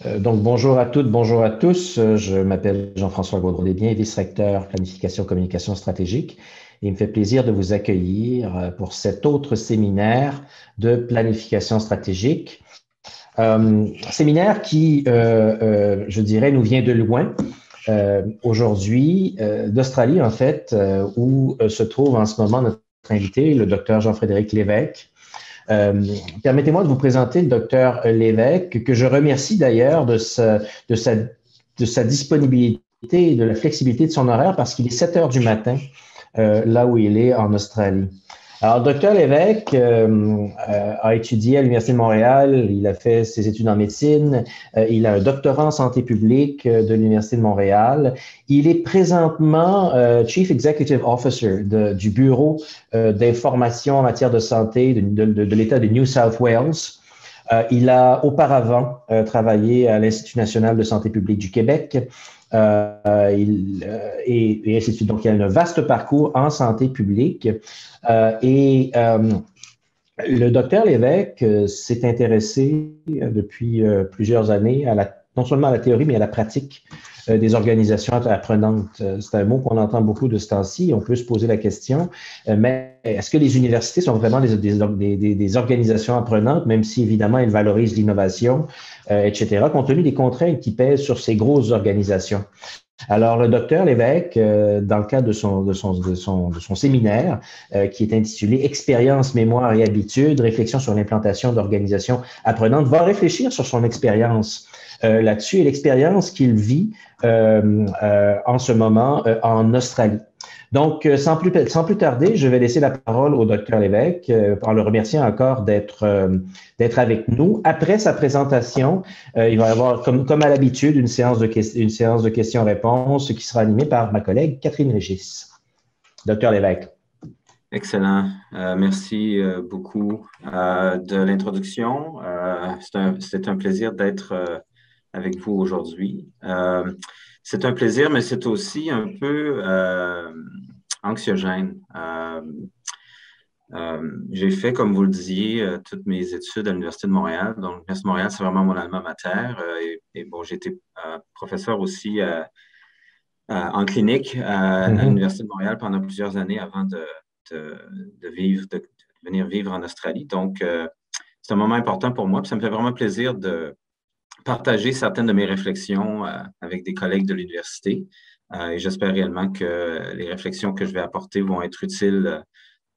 Donc, bonjour à toutes, bonjour à tous. Je m'appelle Jean-François Gaudreau-Desbiens, vice-recteur planification communication stratégique. Et il me fait plaisir de vous accueillir pour cet autre séminaire de planification stratégique. Séminaire qui, je dirais, nous vient de loin. Aujourd'hui, d'Australie, en fait, où se trouve en ce moment notre invité, le docteur Jean-Frédéric Lévesque. Euh, Permettez-moi de vous présenter le docteur Lévesque, que je remercie d'ailleurs de sa disponibilité et de la flexibilité de son horaire parce qu'il est 7 heures du matin, là où il est en Australie. Alors, le docteur Lévesque a étudié à l'Université de Montréal, il a fait ses études en médecine, il a un doctorat en santé publique de l'Université de Montréal. Il est présentement Chief Executive Officer du Bureau d'information en matière de santé de l'État de New South Wales. Il a auparavant travaillé à l'Institut national de santé publique du Québec. Et ainsi de suite. Donc, il y a un vaste parcours en santé publique. Le docteur Lévesque s'est intéressé depuis plusieurs années non seulement à la théorie, mais à la pratique des organisations apprenantes. C'est un mot qu'on entend beaucoup de ce temps-ci. On peut se poser la question, mais est-ce que les universités sont vraiment des organisations apprenantes, même si évidemment elles valorisent l'innovation, etc., compte tenu des contraintes qui pèsent sur ces grosses organisations? Alors, le docteur Lévesque, dans le cadre de son séminaire, qui est intitulé Expérience, mémoire et habitudes, réflexion sur l'implantation d'organisations apprenantes, va réfléchir sur son expérience là-dessus et l'expérience qu'il vit en ce moment en Australie. Donc, sans plus tarder, je vais laisser la parole au docteur Lévesque en le remerciant encore d'être avec nous. Après sa présentation, il va y avoir, comme à l'habitude, une séance de questions-réponses qui sera animée par ma collègue Catherine Régis. Docteur Lévesque. Excellent. Merci beaucoup de l'introduction. C'est un plaisir d'être avec vous aujourd'hui. C'est un plaisir, mais c'est aussi un peu anxiogène. J'ai fait, comme vous le disiez, toutes mes études à l'Université de Montréal. Donc, l'Université de Montréal, c'est vraiment mon alma mater. Bon, j'ai été professeur aussi en clinique à l'Université de Montréal pendant plusieurs années avant de venir vivre en Australie. Donc, c'est un moment important pour moi. Puis ça me fait vraiment plaisir de partager certaines de mes réflexions avec des collègues de l'université. Et j'espère réellement que les réflexions que je vais apporter vont être utiles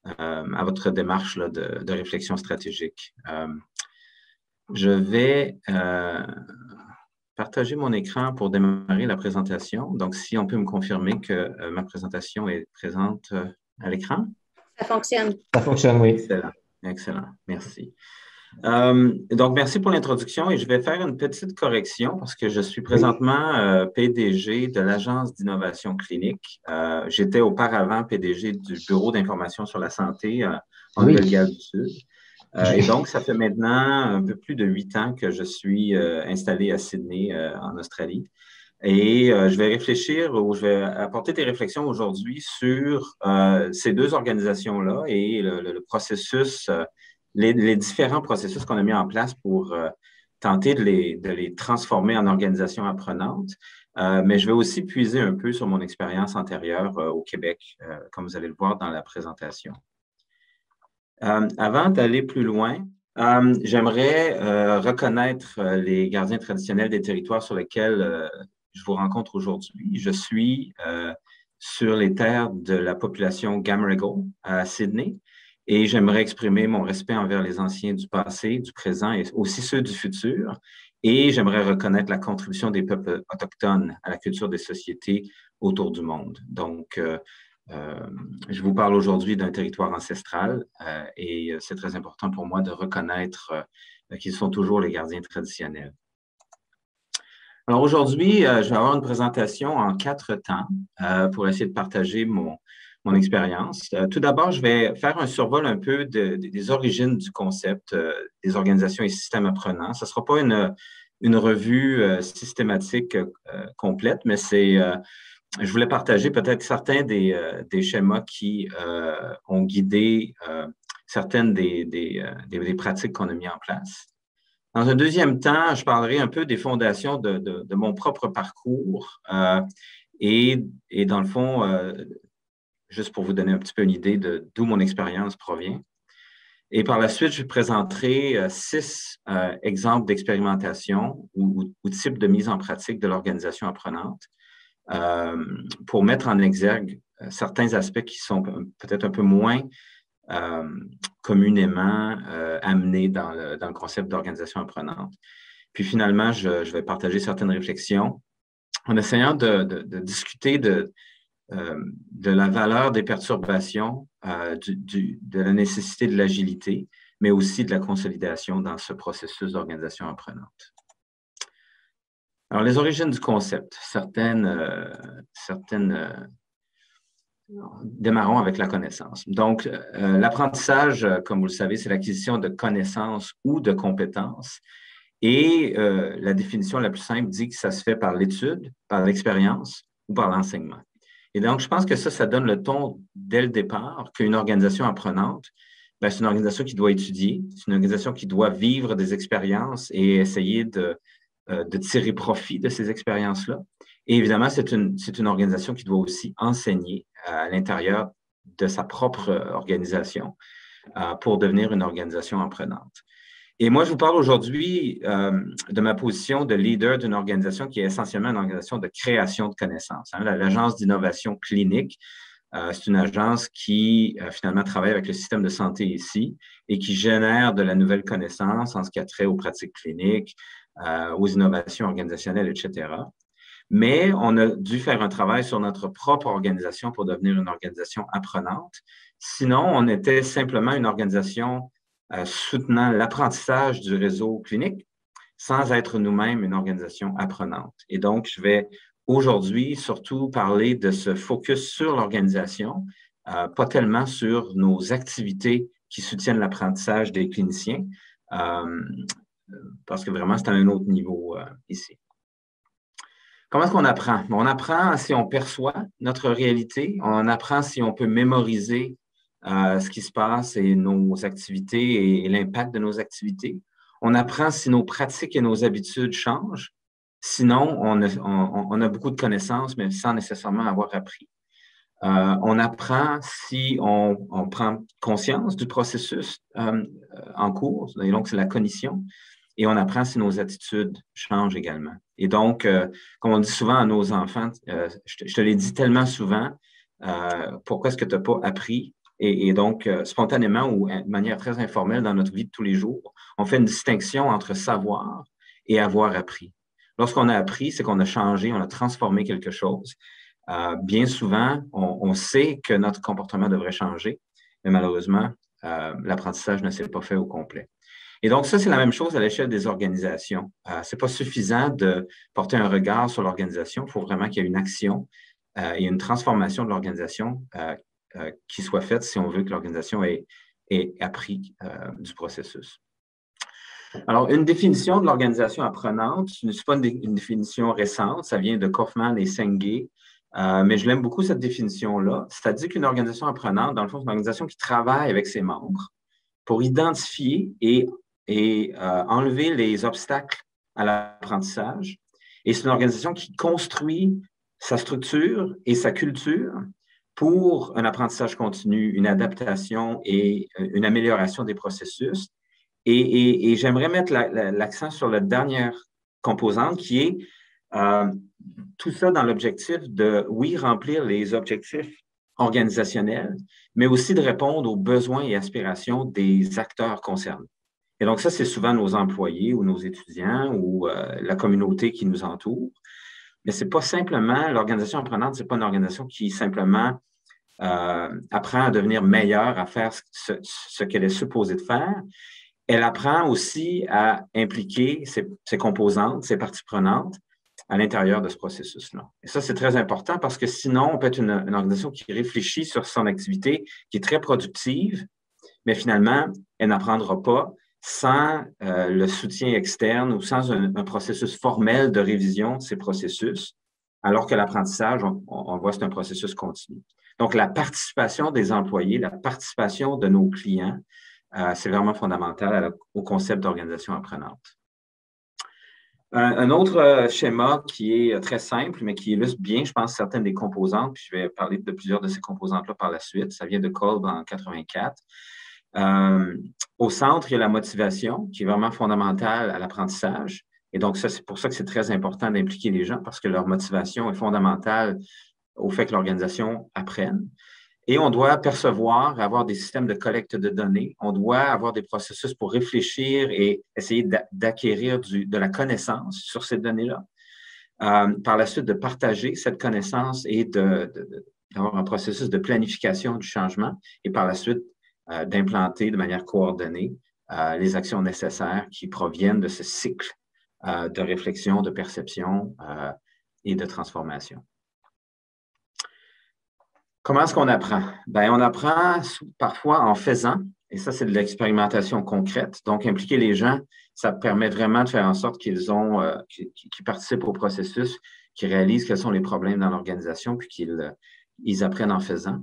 à votre démarche là, de réflexion stratégique. Je vais partager mon écran pour démarrer la présentation. Donc, si on peut me confirmer que ma présentation est présente à l'écran. Ça fonctionne. Ça fonctionne, oui. Excellent, excellent. Merci. Donc, merci pour l'introduction et je vais faire une petite correction parce que je suis présentement PDG de l'Agence d'innovation clinique. J'étais auparavant PDG du Bureau d'information sur la santé en Nouvelle-Galles du Sud. Et donc, ça fait maintenant un peu plus de 8 ans que je suis installé à Sydney, en Australie. Et je vais réfléchir ou je vais apporter des réflexions aujourd'hui sur ces deux organisations-là et le processus, les différents processus qu'on a mis en place pour tenter de les transformer en organisations apprenantes. Mais je vais aussi puiser un peu sur mon expérience antérieure au Québec, comme vous allez le voir dans la présentation. Avant d'aller plus loin, j'aimerais reconnaître les gardiens traditionnels des territoires sur lesquels je vous rencontre aujourd'hui. Je suis sur les terres de la population Gamerigo à Sydney et j'aimerais exprimer mon respect envers les anciens du passé, du présent et aussi ceux du futur. Et j'aimerais reconnaître la contribution des peuples autochtones à la culture des sociétés autour du monde. Donc, je vous parle aujourd'hui d'un territoire ancestral et c'est très important pour moi de reconnaître qu'ils sont toujours les gardiens traditionnels. Alors aujourd'hui, je vais avoir une présentation en 4 temps pour essayer de partager mon expérience. Tout d'abord, je vais faire un survol un peu des origines du concept des organisations et systèmes apprenants. Ce ne sera pas une revue systématique complète, mais je voulais partager peut-être certains des schémas qui ont guidé certaines des pratiques qu'on a mis en place. Dans un deuxième temps, je parlerai un peu des fondations de mon propre parcours et dans le fond, juste pour vous donner un petit peu une idée d'où mon expérience provient. Et par la suite, je présenterai 6 exemples d'expérimentation ou types de mise en pratique de l'organisation apprenante pour mettre en exergue certains aspects qui sont peut-être un peu moins communément amenés dans le concept d'organisation apprenante. Puis finalement, je vais partager certaines réflexions en essayant de discuter de la valeur des perturbations, de la nécessité de l'agilité, mais aussi de la consolidation dans ce processus d'organisation apprenante. Alors, les origines du concept. Démarrons avec la connaissance. Donc, l'apprentissage, comme vous le savez, c'est l'acquisition de connaissances ou de compétences. Et la définition la plus simple dit que ça se fait par l'étude, par l'expérience ou par l'enseignement. Et donc, je pense que ça donne le ton dès le départ qu'une organisation apprenante, c'est une organisation qui doit étudier, c'est une organisation qui doit vivre des expériences et essayer de tirer profit de ces expériences-là. Et évidemment, c'est une organisation qui doit aussi enseigner à l'intérieur de sa propre organisation pour devenir une organisation apprenante. Et moi, je vous parle aujourd'hui de ma position de leader d'une organisation qui est essentiellement une organisation de création de connaissances. L'Agence d'innovation clinique, c'est une agence qui finalement travaille avec le système de santé ici et qui génère de la nouvelle connaissance en ce qui a trait aux pratiques cliniques, aux innovations organisationnelles, etc. Mais on a dû faire un travail sur notre propre organisation pour devenir une organisation apprenante. Sinon, on était simplement une organisation soutenant l'apprentissage du réseau clinique sans être nous-mêmes une organisation apprenante. Et donc, je vais aujourd'hui surtout parler de ce focus sur l'organisation, pas tellement sur nos activités qui soutiennent l'apprentissage des cliniciens, parce que vraiment, c'est à un autre niveau ici. Comment est-ce qu'on apprend? On apprend si on perçoit notre réalité, on apprend si on peut mémoriser ce qui se passe et nos activités et l'impact de nos activités. On apprend si nos pratiques et nos habitudes changent. Sinon, on a beaucoup de connaissances, mais sans nécessairement avoir appris. On apprend si on prend conscience du processus en cours, et donc c'est la cognition. Et on apprend si nos attitudes changent également. Et donc, comme on dit souvent à nos enfants, je te l'ai dit tellement souvent, pourquoi est-ce que tu n'as pas appris? Et donc, spontanément ou de manière très informelle dans notre vie de tous les jours, on fait une distinction entre savoir et avoir appris. Lorsqu'on a appris, c'est qu'on a changé, on a transformé quelque chose. Bien souvent, on sait que notre comportement devrait changer, mais malheureusement, l'apprentissage ne s'est pas fait au complet. Et donc, ça, c'est la même chose à l'échelle des organisations. Ce n'est pas suffisant de porter un regard sur l'organisation. Il faut vraiment qu'il y ait une action et une transformation de l'organisation qui soit faite si on veut que l'organisation ait appris du processus. Alors, une définition de l'organisation apprenante, ce n'est pas une définition récente, ça vient de Kaufman et Senge, mais je l'aime beaucoup cette définition-là. C'est-à-dire qu'une organisation apprenante, dans le fond, c'est une organisation qui travaille avec ses membres pour identifier et enlever les obstacles à l'apprentissage. Et c'est une organisation qui construit sa structure et sa culture pour un apprentissage continu, une adaptation et une amélioration des processus. Et j'aimerais mettre l'accent sur la dernière composante qui est tout ça dans l'objectif de, oui, remplir les objectifs organisationnels, mais aussi de répondre aux besoins et aspirations des acteurs concernés. Et donc, ça, c'est souvent nos employés ou nos étudiants ou la communauté qui nous entoure. Mais ce n'est pas simplement, l'organisation apprenante, ce n'est pas une organisation qui simplement apprend à devenir meilleure, à faire ce qu'elle est supposée de faire. Elle apprend aussi à impliquer ses composantes, ses parties prenantes à l'intérieur de ce processus-là. Et ça, c'est très important parce que sinon, on peut être une organisation qui réfléchit sur son activité, qui est très productive, mais finalement, elle n'apprendra pas sans le soutien externe ou sans un processus formel de révision de ces processus, alors que l'apprentissage, on voit, c'est un processus continu. Donc, la participation des employés, la participation de nos clients, c'est vraiment fondamental au concept d'organisation apprenante. Un autre schéma qui est très simple, mais qui illustre bien, je pense, certaines des composantes, puis je vais parler de plusieurs de ces composantes-là par la suite. Ça vient de Kolb en 84. Au centre, il y a la motivation, qui est vraiment fondamentale à l'apprentissage. Et donc, ça, c'est pour ça que c'est très important d'impliquer les gens, parce que leur motivation est fondamentale au fait que l'organisation apprenne. Et on doit percevoir, avoir des systèmes de collecte de données. On doit avoir des processus pour réfléchir et essayer d'acquérir de la connaissance sur ces données-là. Par la suite, de partager cette connaissance et d'avoir un processus de planification du changement et par la suite, d'implanter de manière coordonnée les actions nécessaires qui proviennent de ce cycle de réflexion, de perception et de transformation. Comment est-ce qu'on apprend? Bien, on apprend parfois en faisant, et ça, c'est de l'expérimentation concrète. Donc, impliquer les gens, ça permet vraiment de faire en sorte qu'ils participent au processus, qu'ils réalisent quels sont les problèmes dans l'organisation, puis qu'ils apprennent en faisant.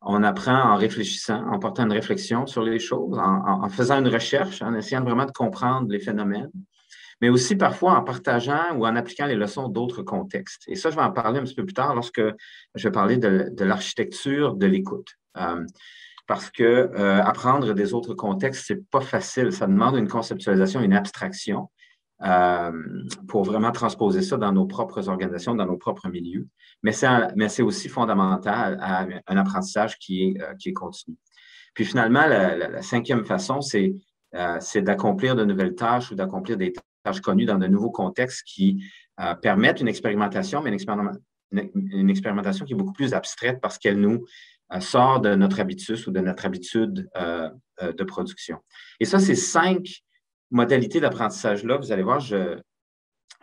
On apprend en réfléchissant, en portant une réflexion sur les choses, en faisant une recherche, en essayant vraiment de comprendre les phénomènes, mais aussi parfois en partageant ou en appliquant les leçons d'autres contextes. Et ça, je vais en parler un petit peu plus tard lorsque je vais parler de l'architecture de l'écoute. Parce que apprendre des autres contextes, c'est pas facile. Ça demande une conceptualisation, une abstraction pour vraiment transposer ça dans nos propres organisations, dans nos propres milieux. Mais c'est aussi fondamental à un apprentissage qui est continu. Puis finalement, la cinquième façon, c'est d'accomplir de nouvelles tâches ou d'accomplir des tâches connues dans de nouveaux contextes qui permettent une expérimentation, mais une expérimentation qui est beaucoup plus abstraite parce qu'elle nous sort de notre habitus ou de notre habitude de production. Et ça, ces 5 modalités d'apprentissage-là, vous allez voir, je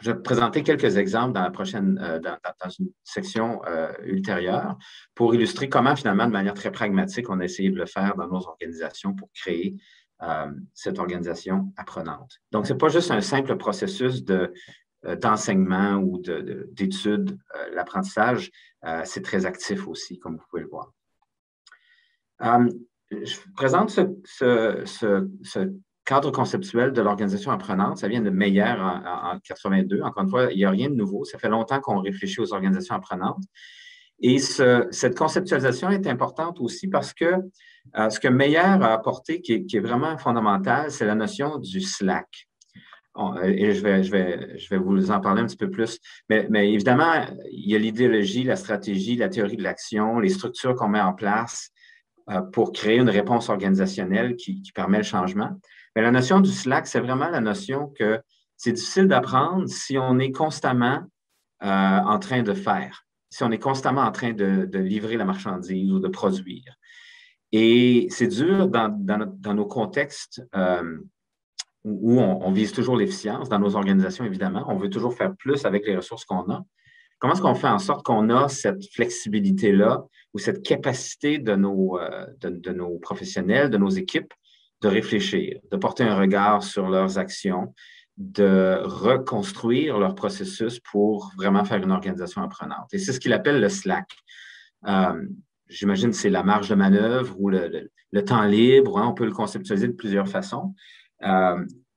vais présenter quelques exemples dans dans une section ultérieure pour illustrer comment, finalement, de manière très pragmatique, on a essayé de le faire dans nos organisations pour créer cette organisation apprenante. Donc, ce n'est pas juste un simple processus d'enseignement ou d'études. L'apprentissage, c'est très actif aussi, comme vous pouvez le voir. Je présente ce cadre conceptuel de l'organisation apprenante. Ça vient de Meyer en 82. Encore une fois, il n'y a rien de nouveau. Ça fait longtemps qu'on réfléchit aux organisations apprenantes. Et cette conceptualisation est importante aussi parce que ce que Meyer a apporté, qui est vraiment fondamental, c'est la notion du Slack. Et je vais vous en parler un petit peu plus. Mais évidemment, il y a l'idéologie, la stratégie, la théorie de l'action, les structures qu'on met en place pour créer une réponse organisationnelle qui permet le changement. Mais la notion du Slack, c'est vraiment la notion que c'est difficile d'apprendre si on est constamment en train de faire, si on est constamment en train de livrer la marchandise ou de produire. Et c'est dur dans nos contextes où on vise toujours l'efficience, dans nos organisations, évidemment. On veut toujours faire plus avec les ressources qu'on a. Comment est-ce qu'on fait en sorte qu'on a cette flexibilité-là ou cette capacité de nos professionnels, de nos équipes, de réfléchir, de porter un regard sur leurs actions, de reconstruire leur processus pour vraiment faire une organisation apprenante. Et c'est ce qu'il appelle le Slack. J'imagine que c'est la marge de manœuvre ou le temps libre. Hein, on peut le conceptualiser de plusieurs façons.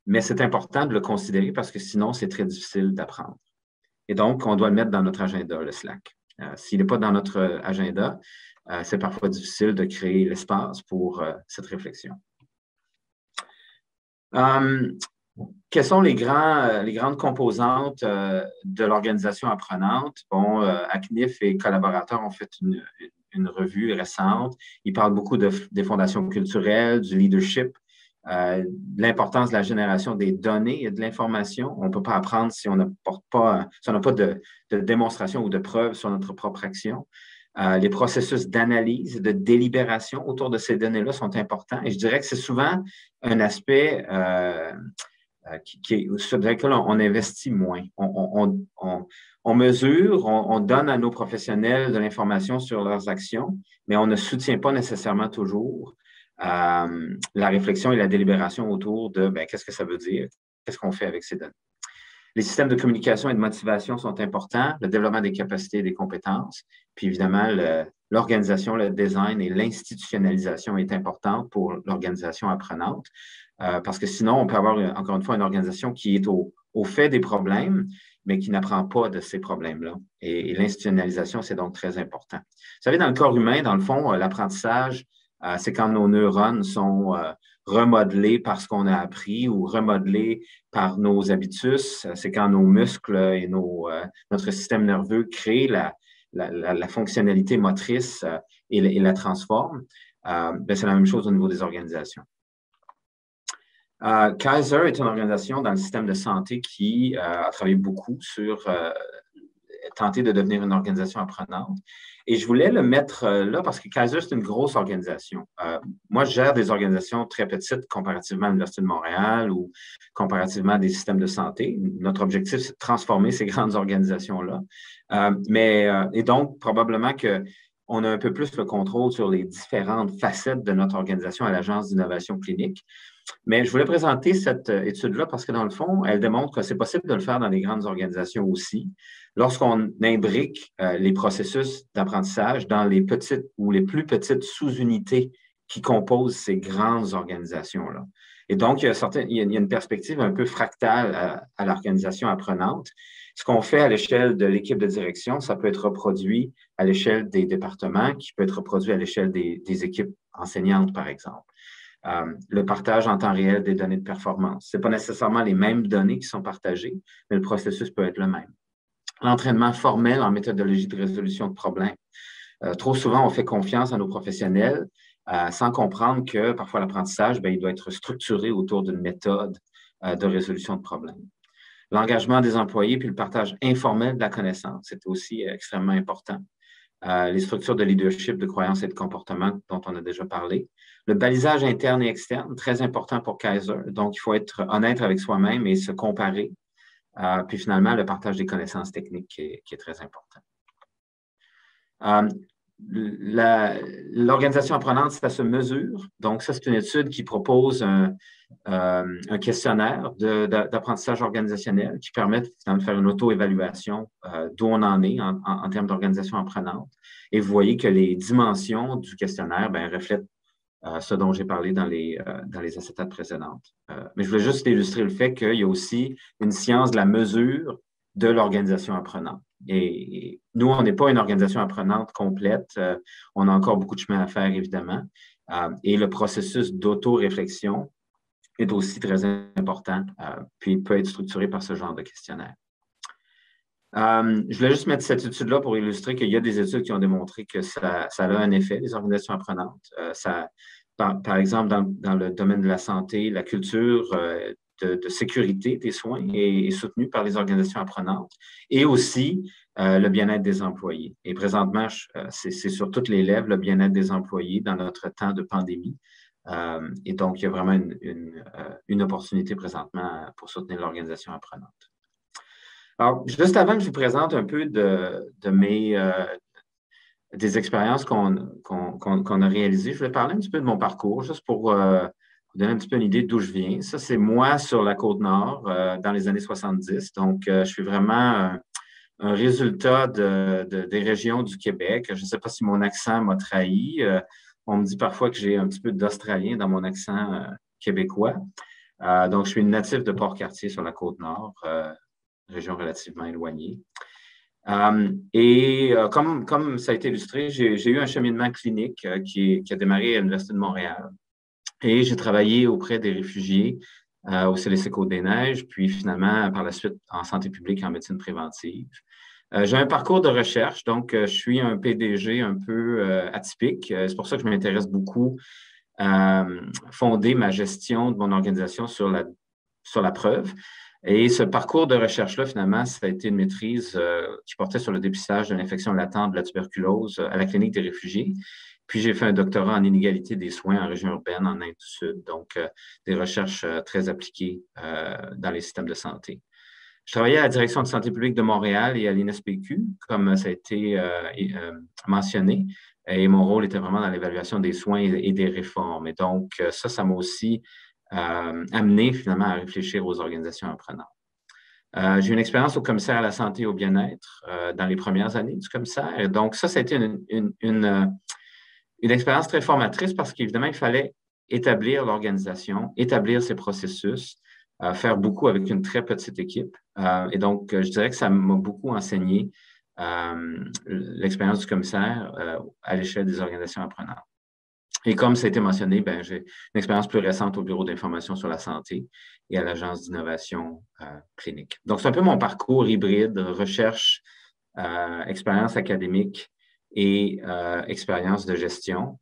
Mais c'est important de le considérer parce que sinon, c'est très difficile d'apprendre. Et donc, on doit le mettre dans notre agenda, le Slack. S'il n'est pas dans notre agenda, c'est parfois difficile de créer l'espace pour cette réflexion. Quelles sont les grandes composantes de l'organisation apprenante? Bon, ACNIF et collaborateurs ont fait une revue récente. Ils parlent beaucoup des fondations culturelles, du leadership, de l'importance de la génération des données et de l'information. On ne peut pas apprendre si on n'a pas de démonstration ou de preuve sur notre propre action. Les processus d'analyse, de délibération autour de ces données-là sont importants. Et je dirais que c'est souvent un aspect sur lequel on investit moins. On mesure, on donne à nos professionnels de l'information sur leurs actions, mais on ne soutient pas nécessairement toujours la réflexion et la délibération autour de qu'est-ce que ça veut dire, qu'est-ce qu'on fait avec ces données. Les systèmes de communication et de motivation sont importants, le développement des capacités et des compétences, puis évidemment, l'organisation, le design et l'institutionnalisation est importante pour l'organisation apprenante, parce que sinon, on peut avoir, encore une fois, une organisation qui est au au fait des problèmes, mais qui n'apprend pas de ces problèmes-là. Et l'institutionnalisation, c'est donc très important. Vous savez, dans le corps humain, dans le fond, l'apprentissage, c'est quand nos neurones sont remodelés par ce qu'on a appris ou remodelés par nos habitus. C'est quand nos muscles et notre système nerveux créent la fonctionnalité motrice et la transforment. C'est la même chose au niveau des organisations. Kaiser est une organisation dans le système de santé qui a travaillé beaucoup sur tenter de devenir une organisation apprenante. Et je voulais le mettre là parce que Kaiser, c'est une grosse organisation. Moi, je gère des organisations très petites comparativement à l'Université de Montréal ou comparativement à des systèmes de santé. Notre objectif, c'est de transformer ces grandes organisations-là. Et donc, probablement qu'on a un peu plus le contrôle sur les différentes facettes de notre organisation à l'Agence d'innovation clinique. Mais je voulais présenter cette étude-là parce que, dans le fond, elle démontre que c'est possible de le faire dans les grandes organisations aussi. Lorsqu'on imbrique les processus d'apprentissage dans les petites ou les plus petites sous-unités qui composent ces grandes organisations-là. Et donc, il y a une perspective un peu fractale à l'organisation apprenante. Ce qu'on fait à l'échelle de l'équipe de direction, ça peut être reproduit à l'échelle des départements, qui peut être reproduit à l'échelle des équipes enseignantes, par exemple. Le partage en temps réel des données de performance. Ce n'est pas nécessairement les mêmes données qui sont partagées, mais le processus peut être le même. L'entraînement formel en méthodologie de résolution de problèmes. Trop souvent, on fait confiance à nos professionnels sans comprendre que parfois l'apprentissage, il doit être structuré autour d'une méthode de résolution de problèmes. L'engagement des employés puis le partage informel de la connaissance, c'est aussi extrêmement important. Les structures de leadership, de croyances et de comportement dont on a déjà parlé. Le balisage interne et externe, très important pour Kaiser. Donc, il faut être honnête avec soi-même et se comparer. Puis finalement, le partage des connaissances techniques qui est très important. L'organisation apprenante, ça se mesure. Donc, ça, c'est une étude qui propose un questionnaire d'apprentissage organisationnel qui permet de faire une auto-évaluation d'où on en est en termes d'organisation apprenante. Et vous voyez que les dimensions du questionnaire reflètent ce dont j'ai parlé dans les acétates précédentes. Mais je voulais juste illustrer le fait qu'il y a aussi une science de la mesure de l'organisation apprenante. Et nous, on n'est pas une organisation apprenante complète. On a encore beaucoup de chemin à faire, évidemment. Et le processus d'auto-réflexion est aussi très important, puis peut être structuré par ce genre de questionnaire. Je voulais juste mettre cette étude-là pour illustrer qu'il y a des études qui ont démontré que ça a un effet, les organisations apprenantes. Par exemple, dans le domaine de la santé, la culture de sécurité des soins est soutenue par les organisations apprenantes et aussi le bien-être des employés. Et présentement, c'est sur toutes les lèvres, le bien-être des employés dans notre temps de pandémie. Et donc, il y a vraiment une opportunité présentement pour soutenir l'organisation apprenante. Alors, juste avant que je vous présente un peu des expériences qu'on a réalisées, je vais parler un petit peu de mon parcours, juste pour vous donner un petit peu une idée d'où je viens. Ça, c'est moi sur la Côte-Nord dans les années 70. Donc, je suis vraiment un résultat des régions du Québec. Je ne sais pas si mon accent m'a trahi. On me dit parfois que j'ai un petit peu d'Australien dans mon accent québécois. Donc, je suis une native de Port-Cartier sur la Côte-Nord, région relativement éloignée. Comme ça a été illustré, j'ai eu un cheminement clinique qui a démarré à l'Université de Montréal. Et j'ai travaillé auprès des réfugiés au CLSC Côte-des-Neiges, puis finalement, par la suite, en santé publique et en médecine préventive. J'ai un parcours de recherche, donc je suis un PDG un peu atypique. C'est pour ça que je m'intéresse beaucoup à fonder ma gestion de mon organisation sur la preuve. Et ce parcours de recherche-là, finalement, ça a été une maîtrise qui portait sur le dépistage de l'infection latente de la tuberculose à la clinique des réfugiés. Puis, j'ai fait un doctorat en inégalité des soins en région urbaine en Inde du Sud, donc des recherches très appliquées dans les systèmes de santé. Je travaillais à la Direction de santé publique de Montréal et à l'INSPQ, comme ça a été mentionné, et mon rôle était vraiment dans l'évaluation des soins et des réformes. Et donc, ça m'a aussi amené finalement à réfléchir aux organisations apprenantes. J'ai eu une expérience au commissaire à la santé et au bien-être dans les premières années du commissaire. Et donc, ça a été une expérience très formatrice parce qu'évidemment, il fallait établir l'organisation, établir ses processus, faire beaucoup avec une très petite équipe. Et donc, je dirais que ça m'a beaucoup enseigné l'expérience du commissaire à l'échelle des organisations apprenantes. Et comme ça a été mentionné, j'ai une expérience plus récente au Bureau d'information sur la santé et à l'Agence d'innovation clinique. Donc, c'est un peu mon parcours hybride, recherche, expérience académique et expérience de gestion.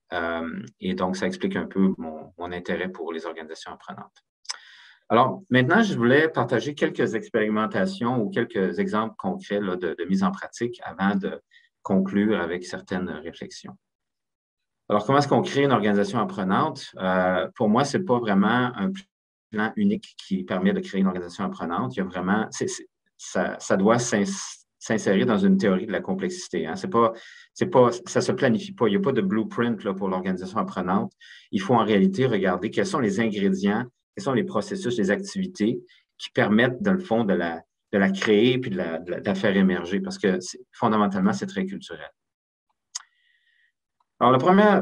Et donc, ça explique un peu mon intérêt pour les organisations apprenantes. Alors, maintenant, je voulais partager quelques expérimentations ou quelques exemples concrets là, de mise en pratique avant de conclure avec certaines réflexions. Alors, comment est-ce qu'on crée une organisation apprenante? Pour moi, ce n'est pas vraiment un plan unique qui permet de créer une organisation apprenante. Il y a vraiment, ça doit s'insérer dans une théorie de la complexité. Hein. Ça ne se planifie pas. Il n'y a pas de blueprint là, pour l'organisation apprenante. Il faut en réalité regarder quels sont les ingrédients, quels sont les processus, les activités qui permettent, dans le fond, de la créer puis de la faire émerger parce que fondamentalement, c'est très culturel. Alors, le premier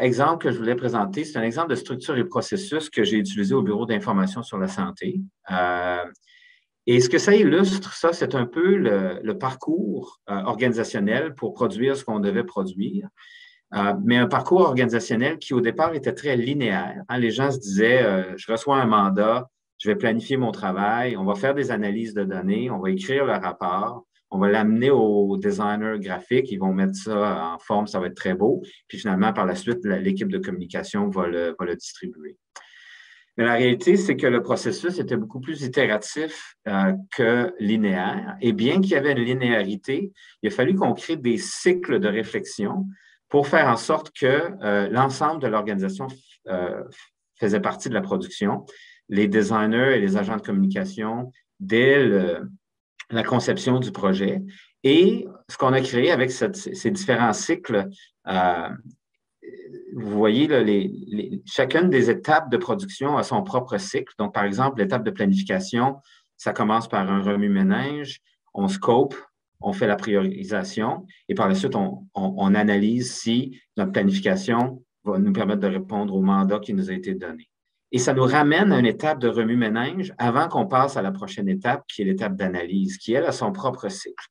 exemple que je voulais présenter, c'est un exemple de structure et processus que j'ai utilisé au Bureau d'information sur la santé. Et ce que ça illustre, ça, c'est un peu le parcours organisationnel pour produire ce qu'on devait produire, mais un parcours organisationnel qui, au départ, était très linéaire. Hein. Les gens se disaient, je reçois un mandat, je vais planifier mon travail, on va faire des analyses de données, on va écrire le rapport, on va l'amener aux designers graphiques, ils vont mettre ça en forme, ça va être très beau. Puis finalement, par la suite, l'équipe de communication va le distribuer. Mais la réalité, c'est que le processus était beaucoup plus itératif que linéaire. Et bien qu'il y avait une linéarité, il a fallu qu'on crée des cycles de réflexion pour faire en sorte que l'ensemble de l'organisation faisait partie de la production. Les designers et les agents de communication, dès la conception du projet. Et ce qu'on a créé avec ces différents cycles, vous voyez, là, chacune des étapes de production a son propre cycle. Donc, par exemple, l'étape de planification, ça commence par un remue-ménage, on scope, on fait la priorisation et par la suite, on analyse si notre planification va nous permettre de répondre au mandat qui nous a été donné. Et ça nous ramène à une étape de remue-ménage avant qu'on passe à la prochaine étape, qui est l'étape d'analyse, qui, elle, a son propre cycle.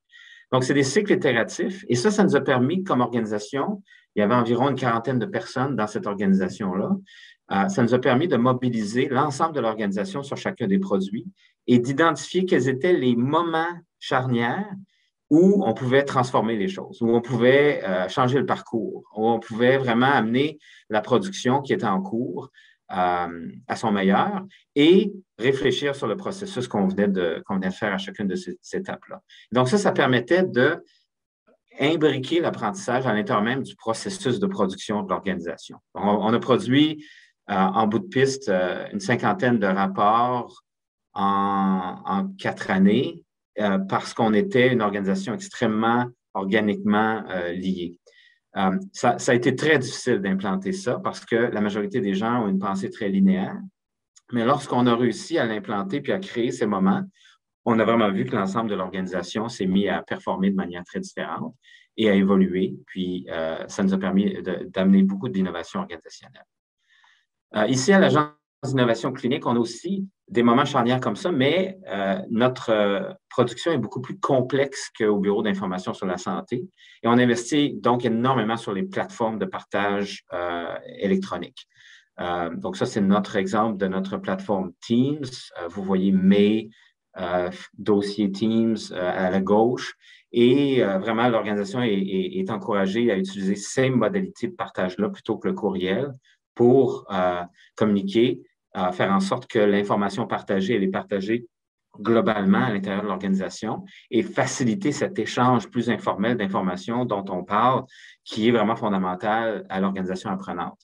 Donc, c'est des cycles itératifs. Et ça nous a permis, comme organisation, il y avait environ une quarantaine de personnes dans cette organisation-là, ça nous a permis de mobiliser l'ensemble de l'organisation sur chacun des produits et d'identifier quels étaient les moments charnières où on pouvait transformer les choses, où on pouvait changer le parcours, où on pouvait vraiment amener la production qui était en cours à son meilleur et réfléchir sur le processus qu'on venait de faire à chacune de ces étapes-là. Donc, ça permettait d'imbriquer l'apprentissage à l'intérieur même du processus de production de l'organisation. On a produit en bout de piste une cinquantaine de rapports en 4 années parce qu'on était une organisation extrêmement organiquement liée. Ça a été très difficile d'implanter ça parce que la majorité des gens ont une pensée très linéaire. Mais lorsqu'on a réussi à l'implanter puis à créer ces moments, on a vraiment vu que l'ensemble de l'organisation s'est mis à performer de manière très différente et à évoluer. Puis, ça nous a permis d'amener beaucoup d'innovation organisationnelle. Ici, à l'Agence d'innovation clinique, on a aussi des moments charnières comme ça, mais notre production est beaucoup plus complexe qu'au Bureau d'information sur la santé. Et on investit donc énormément sur les plateformes de partage électronique. Donc, ça, c'est notre exemple de notre plateforme Teams. Vous voyez mes dossiers Teams à la gauche. Et vraiment, l'organisation est encouragée à utiliser ces modalités de partage-là plutôt que le courriel pour communiquer, faire en sorte que l'information partagée, elle est partagée globalement à l'intérieur de l'organisation et faciliter cet échange plus informel d'informations dont on parle, qui est vraiment fondamental à l'organisation apprenante.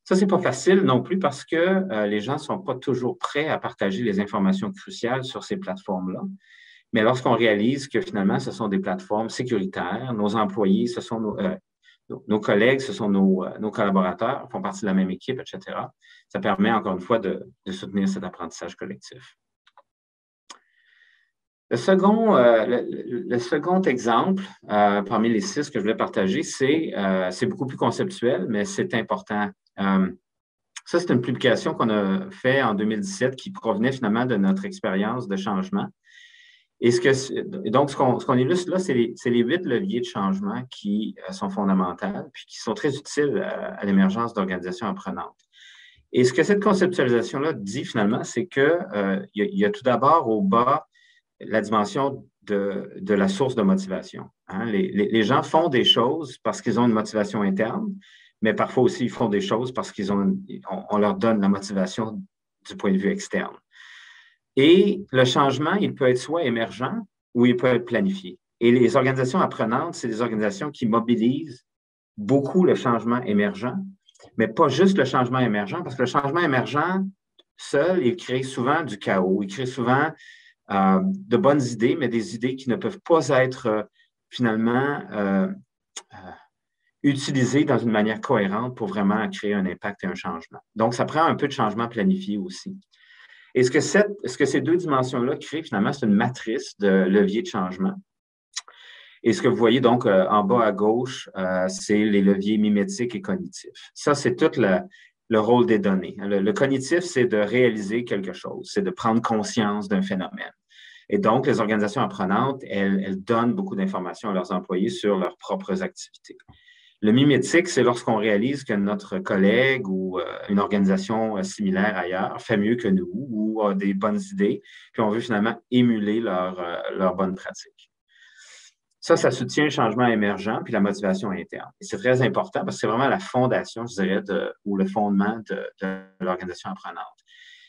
Ça, c'est pas facile non plus parce que les gens sont pas toujours prêts à partager les informations cruciales sur ces plateformes-là. Mais lorsqu'on réalise que finalement, ce sont des plateformes sécuritaires, nos employés, ce sont nos collègues, ce sont nos collaborateurs, font partie de la même équipe, etc. Ça permet encore une fois de soutenir cet apprentissage collectif. Le second exemple, parmi les 6 que je voulais partager, c'est beaucoup plus conceptuel, mais c'est important. Ça, c'est une publication qu'on a faite en 2017 qui provenait finalement de notre expérience de changement. Et donc, ce qu'on illustre là, c'est les 8 leviers de changement qui sont fondamentaux puis qui sont très utiles à l'émergence d'organisations apprenantes. Et ce que cette conceptualisation-là dit finalement, c'est qu'il y a tout d'abord au bas la dimension de la source de motivation. Hein. Les gens font des choses parce qu'ils ont une motivation interne, mais parfois aussi ils font des choses parce on leur donne la motivation du point de vue externe. Et le changement, il peut être soit émergent ou il peut être planifié. Et les organisations apprenantes, c'est des organisations qui mobilisent beaucoup le changement émergent, mais pas juste le changement émergent, parce que le changement émergent, seul, il crée souvent du chaos, il crée souvent de bonnes idées, mais des idées qui ne peuvent pas être finalement utilisées dans une manière cohérente pour vraiment créer un impact et un changement. Donc, ça prend un peu de changement planifié aussi. Et ce que ces deux dimensions-là créent, finalement, c'est une matrice de leviers de changement. Et ce que vous voyez donc en bas à gauche, c'est les leviers mimétiques et cognitifs. Ça, c'est tout le rôle des données. Le cognitif, c'est de réaliser quelque chose, c'est de prendre conscience d'un phénomène. Et donc, les organisations apprenantes, elles donnent beaucoup d'informations à leurs employés sur leurs propres activités. Le mimétique, c'est lorsqu'on réalise que notre collègue ou une organisation similaire ailleurs fait mieux que nous ou a des bonnes idées, puis on veut finalement émuler leurs bonnes pratiques. Ça soutient le changement émergent puis la motivation interne. Et c'est très important parce que c'est vraiment la fondation, je dirais, ou le fondement de l'organisation apprenante.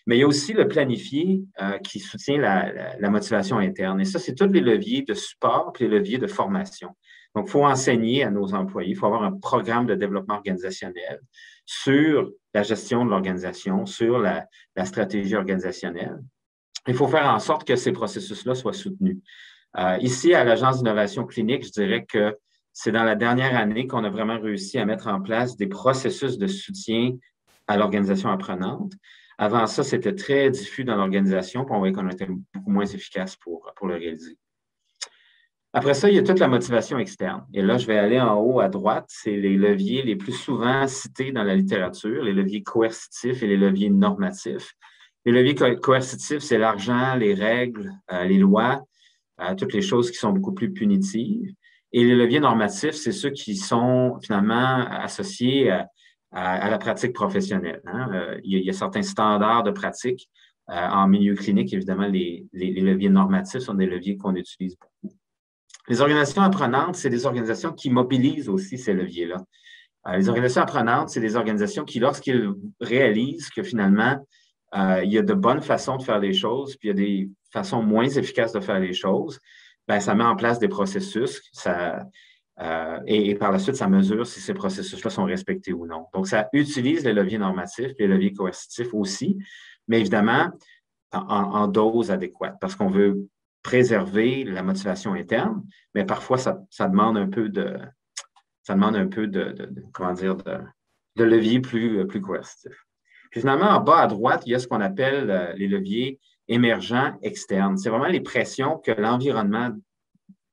Mais il y a aussi le planifié qui soutient la motivation interne. Et ça, c'est tous les leviers de support puis les leviers de formation. Donc, il faut enseigner à nos employés, il faut avoir un programme de développement organisationnel sur la gestion de l'organisation, sur la stratégie organisationnelle. Il faut faire en sorte que ces processus-là soient soutenus. Ici, à l'Agence d'innovation clinique, je dirais que c'est dans la dernière année qu'on a vraiment réussi à mettre en place des processus de soutien à l'organisation apprenante. Avant ça, c'était très diffus dans l'organisation, puis on voyait qu'on était beaucoup moins efficace pour le réaliser. Après ça, il y a toute la motivation externe. Et là, je vais aller en haut à droite. C'est les leviers les plus souvent cités dans la littérature, les leviers coercitifs et les leviers normatifs. Les leviers coercitifs, c'est l'argent, les règles, les lois, toutes les choses qui sont beaucoup plus punitives. Et les leviers normatifs, c'est ceux qui sont finalement associés à la pratique professionnelle. Hein. Il y a certains standards de pratique. En milieu clinique, évidemment, les leviers normatifs sont des leviers qu'on utilise beaucoup. Les organisations apprenantes, c'est des organisations qui mobilisent aussi ces leviers-là. Les organisations apprenantes, c'est des organisations qui, lorsqu'ils réalisent que finalement, il y a de bonnes façons de faire les choses, puis il y a des façons moins efficaces de faire les choses, bien, ça met en place des processus, et par la suite, ça mesure si ces processus-là sont respectés ou non. Donc, ça utilise les leviers normatifs, les leviers coercitifs aussi, mais évidemment, en dose adéquate, parce qu'on veut préserver la motivation interne, mais parfois, ça demande un peu de levier plus coercitif. Puis finalement, en bas à droite, il y a ce qu'on appelle les leviers émergents externes. C'est vraiment les pressions que l'environnement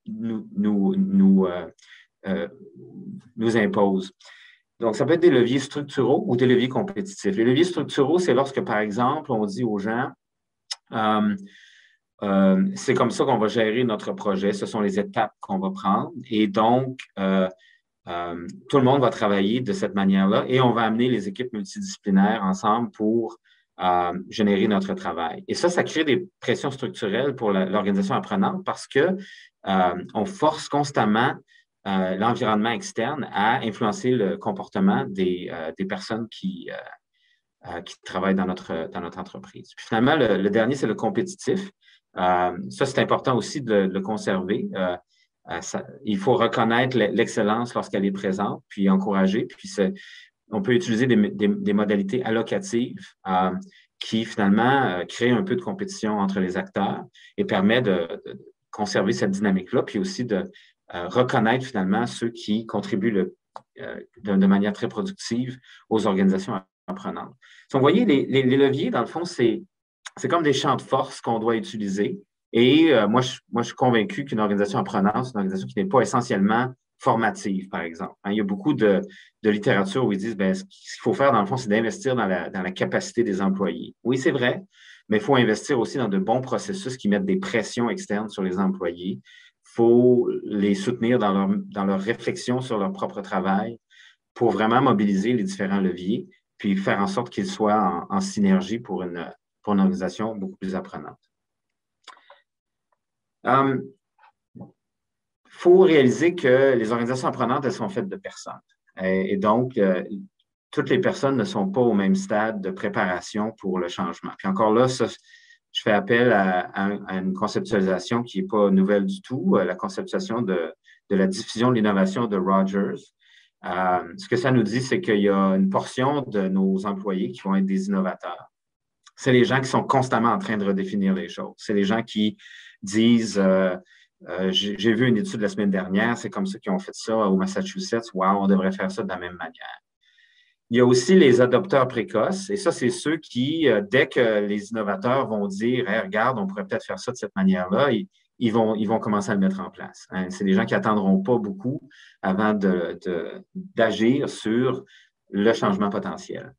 nous impose. Donc, ça peut être des leviers structuraux ou des leviers compétitifs. Les leviers structuraux, c'est lorsque, par exemple, on dit aux gens c'est comme ça qu'on va gérer notre projet, ce sont les étapes qu'on va prendre. Et donc, tout le monde va travailler de cette manière-là et on va amener les équipes multidisciplinaires ensemble pour générer notre travail. Et ça crée des pressions structurelles pour l'organisation apprenante parce que on force constamment l'environnement externe à influencer le comportement des personnes qui travaillent dans notre entreprise. Puis finalement, le dernier, c'est le compétitif. Ça, c'est important aussi de le conserver. Il faut reconnaître l'excellence lorsqu'elle est présente, puis encourager. Puis on peut utiliser des modalités allocatives qui, finalement, créent un peu de compétition entre les acteurs et permet de conserver cette dynamique-là, puis aussi de reconnaître, finalement, ceux qui contribuent de manière très productive aux organisations apprenantes. Donc, vous voyez, les leviers, dans le fond, c'est comme des champs de force qu'on doit utiliser. Et moi, je suis convaincu qu'une organisation apprenante, c'est une organisation qui n'est pas essentiellement formative, par exemple. Il y a beaucoup de littérature où ils disent ce qu'il faut faire, dans le fond, c'est d'investir dans la capacité des employés. Oui, c'est vrai, mais il faut investir aussi dans de bons processus qui mettent des pressions externes sur les employés. Il faut les soutenir dans leur réflexion sur leur propre travail pour vraiment mobiliser les différents leviers, puis faire en sorte qu'ils soient en synergie pour une organisation beaucoup plus apprenante. Il faut réaliser que les organisations apprenantes, elles sont faites de personnes. Et donc, toutes les personnes ne sont pas au même stade de préparation pour le changement. Puis encore là, ça, je fais appel à une conceptualisation qui n'est pas nouvelle du tout, la conceptualisation de la diffusion de l'innovation de Rogers. Ce que ça nous dit, c'est qu'il y a une portion de nos employés qui vont être des innovateurs. C'est les gens qui sont constamment en train de redéfinir les choses. C'est les gens qui disent j'ai vu une étude la semaine dernière, c'est comme ça qu'ils ont fait ça au Massachusetts. Wow, on devrait faire ça de la même manière. Il y a aussi les adopteurs précoces, et ça, c'est ceux qui, dès que les innovateurs vont dire hey, regarde, on pourrait peut-être faire ça de cette manière-là, ils vont commencer à le mettre en place. Hein. C'est des gens qui n'attendront pas beaucoup avant d'agir sur le changement potentiel.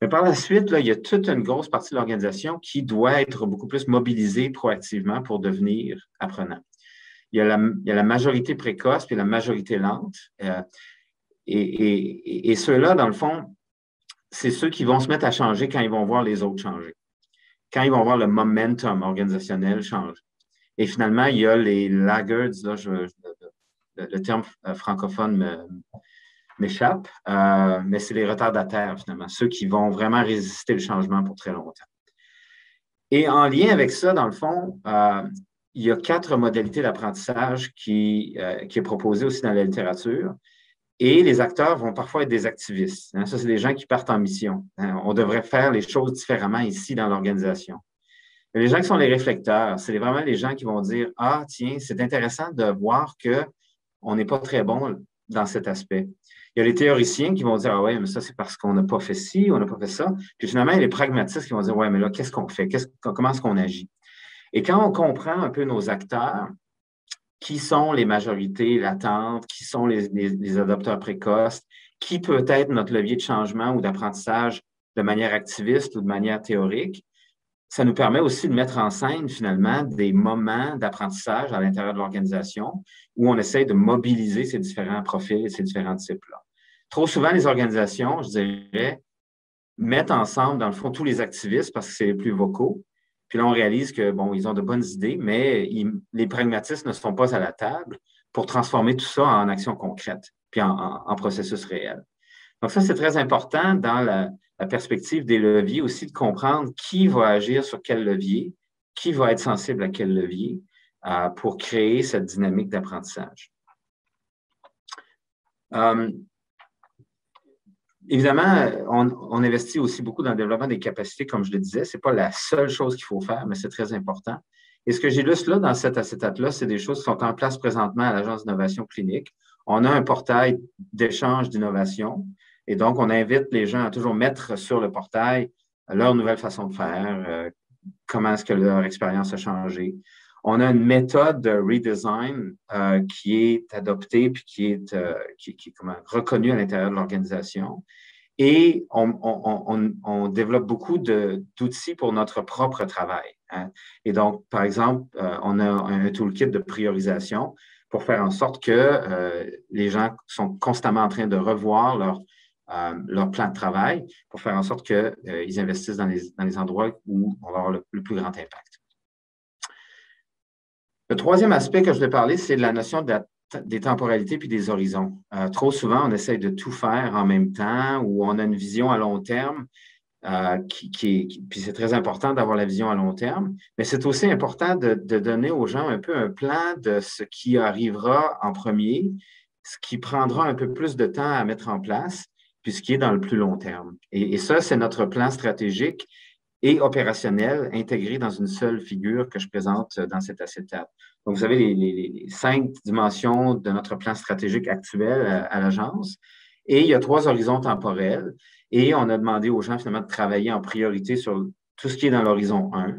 Mais par la suite, là, il y a toute une grosse partie de l'organisation qui doit être beaucoup plus mobilisée proactivement pour devenir apprenant. Il y a la majorité précoce puis la majorité lente. Et ceux-là, dans le fond, c'est ceux qui vont se mettre à changer quand ils vont voir les autres changer. Quand ils vont voir le momentum organisationnel changer. Et finalement, il y a les laggards, là, le terme francophone m'échappe, mais c'est les retardataires, finalement, ceux qui vont vraiment résister le changement pour très longtemps. Et en lien avec ça, dans le fond, il y a 4 modalités d'apprentissage qui est proposé aussi dans la littérature. Et les acteurs vont parfois être des activistes. Hein. Ça, c'est des gens qui partent en mission. Hein. On devrait faire les choses différemment ici dans l'organisation. Les gens qui sont les réflecteurs, c'est vraiment les gens qui vont dire « Ah, tiens, c'est intéressant de voir qu'on n'est pas très bon dans cet aspect. » Il y a les théoriciens qui vont dire « Ah ouais, mais ça, c'est parce qu'on n'a pas fait ci, on n'a pas fait ça. » Puis finalement, il y a les pragmatistes qui vont dire « Ouais, mais là, qu'est-ce qu'on fait? Comment est-ce qu'on agit? » Et quand on comprend un peu nos acteurs, qui sont les majorités latentes, qui sont les adopteurs précoces, qui peut être notre levier de changement ou d'apprentissage de manière activiste ou de manière théorique, ça nous permet aussi de mettre en scène, finalement, des moments d'apprentissage à l'intérieur de l'organisation où on essaie de mobiliser ces différents profils et ces différents types-là. Trop souvent, les organisations, je dirais, mettent ensemble, dans le fond, tous les activistes parce que c'est les plus vocaux. Puis là, on réalise que, bon, ils ont de bonnes idées, mais les pragmatistes ne sont pas à la table pour transformer tout ça en action concrète, puis en processus réel. Donc ça, c'est très important dans la perspective des leviers aussi de comprendre qui va agir sur quel levier, qui va être sensible à quel levier pour créer cette dynamique d'apprentissage. Évidemment, on investit aussi beaucoup dans le développement des capacités, comme je le disais. Ce n'est pas la seule chose qu'il faut faire, mais c'est très important. Et ce que j'illustre là dans cet acétate-là, c'est des choses qui sont en place présentement à l'Agence d'innovation clinique. On a un portail d'échange d'innovation. Et donc, on invite les gens à toujours mettre sur le portail leur nouvelle façon de faire, comment est-ce que leur expérience a changé. On a une méthode de redesign qui est adoptée puis qui est reconnue à l'intérieur de l'organisation. Et on développe beaucoup d'outils pour notre propre travail. Hein. Et donc, par exemple, on a un toolkit de priorisation pour faire en sorte que les gens sont constamment en train de revoir leur plan de travail pour faire en sorte qu'ils investissent dans les endroits où on va avoir le plus grand impact. Le troisième aspect que je vais parler, c'est la notion des temporalités puis des horizons. Trop souvent, on essaye de tout faire en même temps ou on a une vision à long terme puis c'est très important d'avoir la vision à long terme, mais c'est aussi important de donner aux gens un peu un plan de ce qui arrivera en premier, ce qui prendra un peu plus de temps à mettre en place, puis ce qui est dans le plus long terme. Et ça, c'est notre plan stratégique et opérationnel intégré dans une seule figure que je présente dans cet acétate. Donc, vous avez les 5 dimensions de notre plan stratégique actuel à l'agence et il y a 3 horizons temporels et on a demandé aux gens finalement de travailler en priorité sur tout ce qui est dans l'horizon 1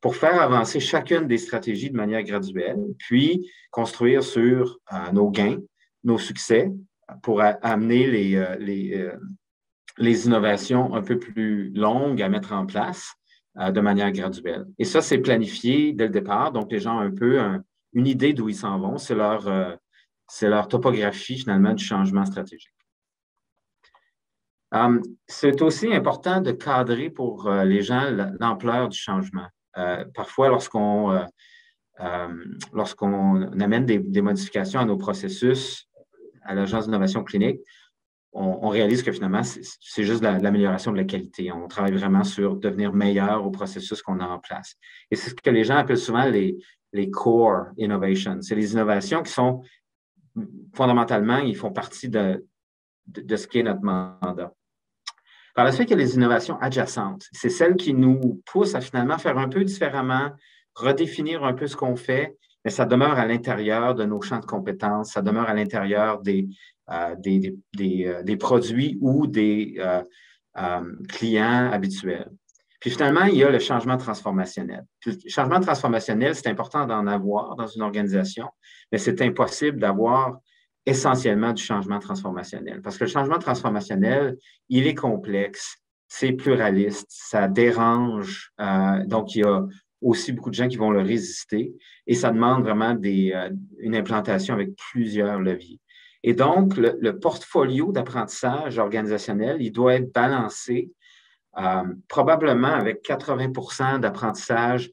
pour faire avancer chacune des stratégies de manière graduelle, puis construire sur nos gains nos succès pour amener les innovations un peu plus longues à mettre en place de manière graduelle. Et ça, c'est planifié dès le départ. Donc, les gens ont un peu une idée d'où ils s'en vont. C'est leur topographie, finalement, du changement stratégique. C'est aussi important de cadrer pour les gens l'ampleur du changement. Parfois, lorsqu'on amène des modifications à nos processus à l'Agence d'innovation clinique, on réalise que finalement, c'est juste l'amélioration de la qualité. On travaille vraiment sur devenir meilleur au processus qu'on a en place. Et c'est ce que les gens appellent souvent les core innovations. C'est les innovations qui sont fondamentalement, ils font partie de ce qui est notre mandat. Par la suite, il y a les innovations adjacentes. C'est celles qui nous poussent à finalement faire un peu différemment, redéfinir un peu ce qu'on fait, mais ça demeure à l'intérieur de nos champs de compétences, ça demeure à l'intérieur des produits ou des clients habituels. Puis finalement, il y a le changement transformationnel. Puis le changement transformationnel, c'est important d'en avoir dans une organisation, mais c'est impossible d'avoir essentiellement du changement transformationnel. Parce que le changement transformationnel, il est complexe, c'est pluraliste, ça dérange. Donc, il y a aussi beaucoup de gens qui vont le résister et ça demande vraiment une implantation avec plusieurs leviers. Et donc, le portfolio d'apprentissage organisationnel, il doit être balancé probablement avec 80% d'apprentissage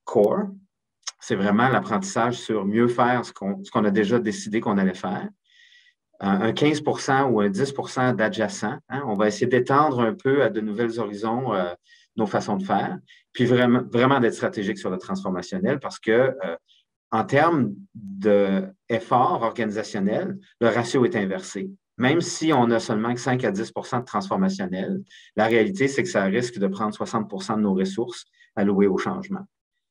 core. C'est vraiment l'apprentissage sur mieux faire ce qu'on a déjà décidé qu'on allait faire. Un 15% ou un 10% d'adjacent. Hein, on va essayer d'étendre un peu à de nouveaux horizons nos façons de faire, puis vraiment d'être stratégique sur le transformationnel parce que en termes d'effort organisationnel, le ratio est inversé. Même si on a seulement 5 à 10% de transformationnel, la réalité, c'est que ça risque de prendre 60% de nos ressources allouées au changement.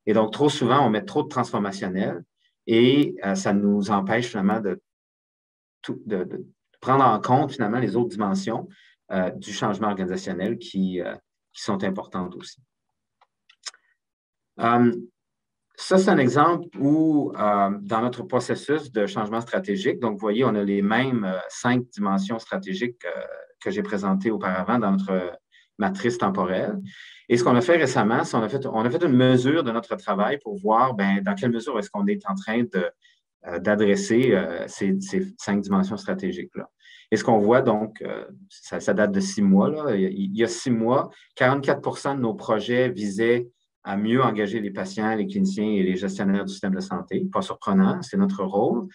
Et donc, trop souvent, on met trop de transformationnel et ça nous empêche finalement de prendre en compte finalement les autres dimensions du changement organisationnel qui sont importantes aussi. Ça, c'est un exemple où, dans notre processus de changement stratégique, donc, vous voyez, on a les mêmes 5 dimensions stratégiques que j'ai présentées auparavant dans notre matrice temporelle. Et ce qu'on a fait récemment, c'est on a fait une mesure de notre travail pour voir dans quelle mesure est-ce qu'on est en train d'adresser ces 5 dimensions stratégiques-là. Et ce qu'on voit, donc, ça date de 6 mois. Là. Il y a 6 mois, 44% de nos projets visaient à mieux engager les patients, les cliniciens et les gestionnaires du système de santé. Pas surprenant, c'est notre rôle.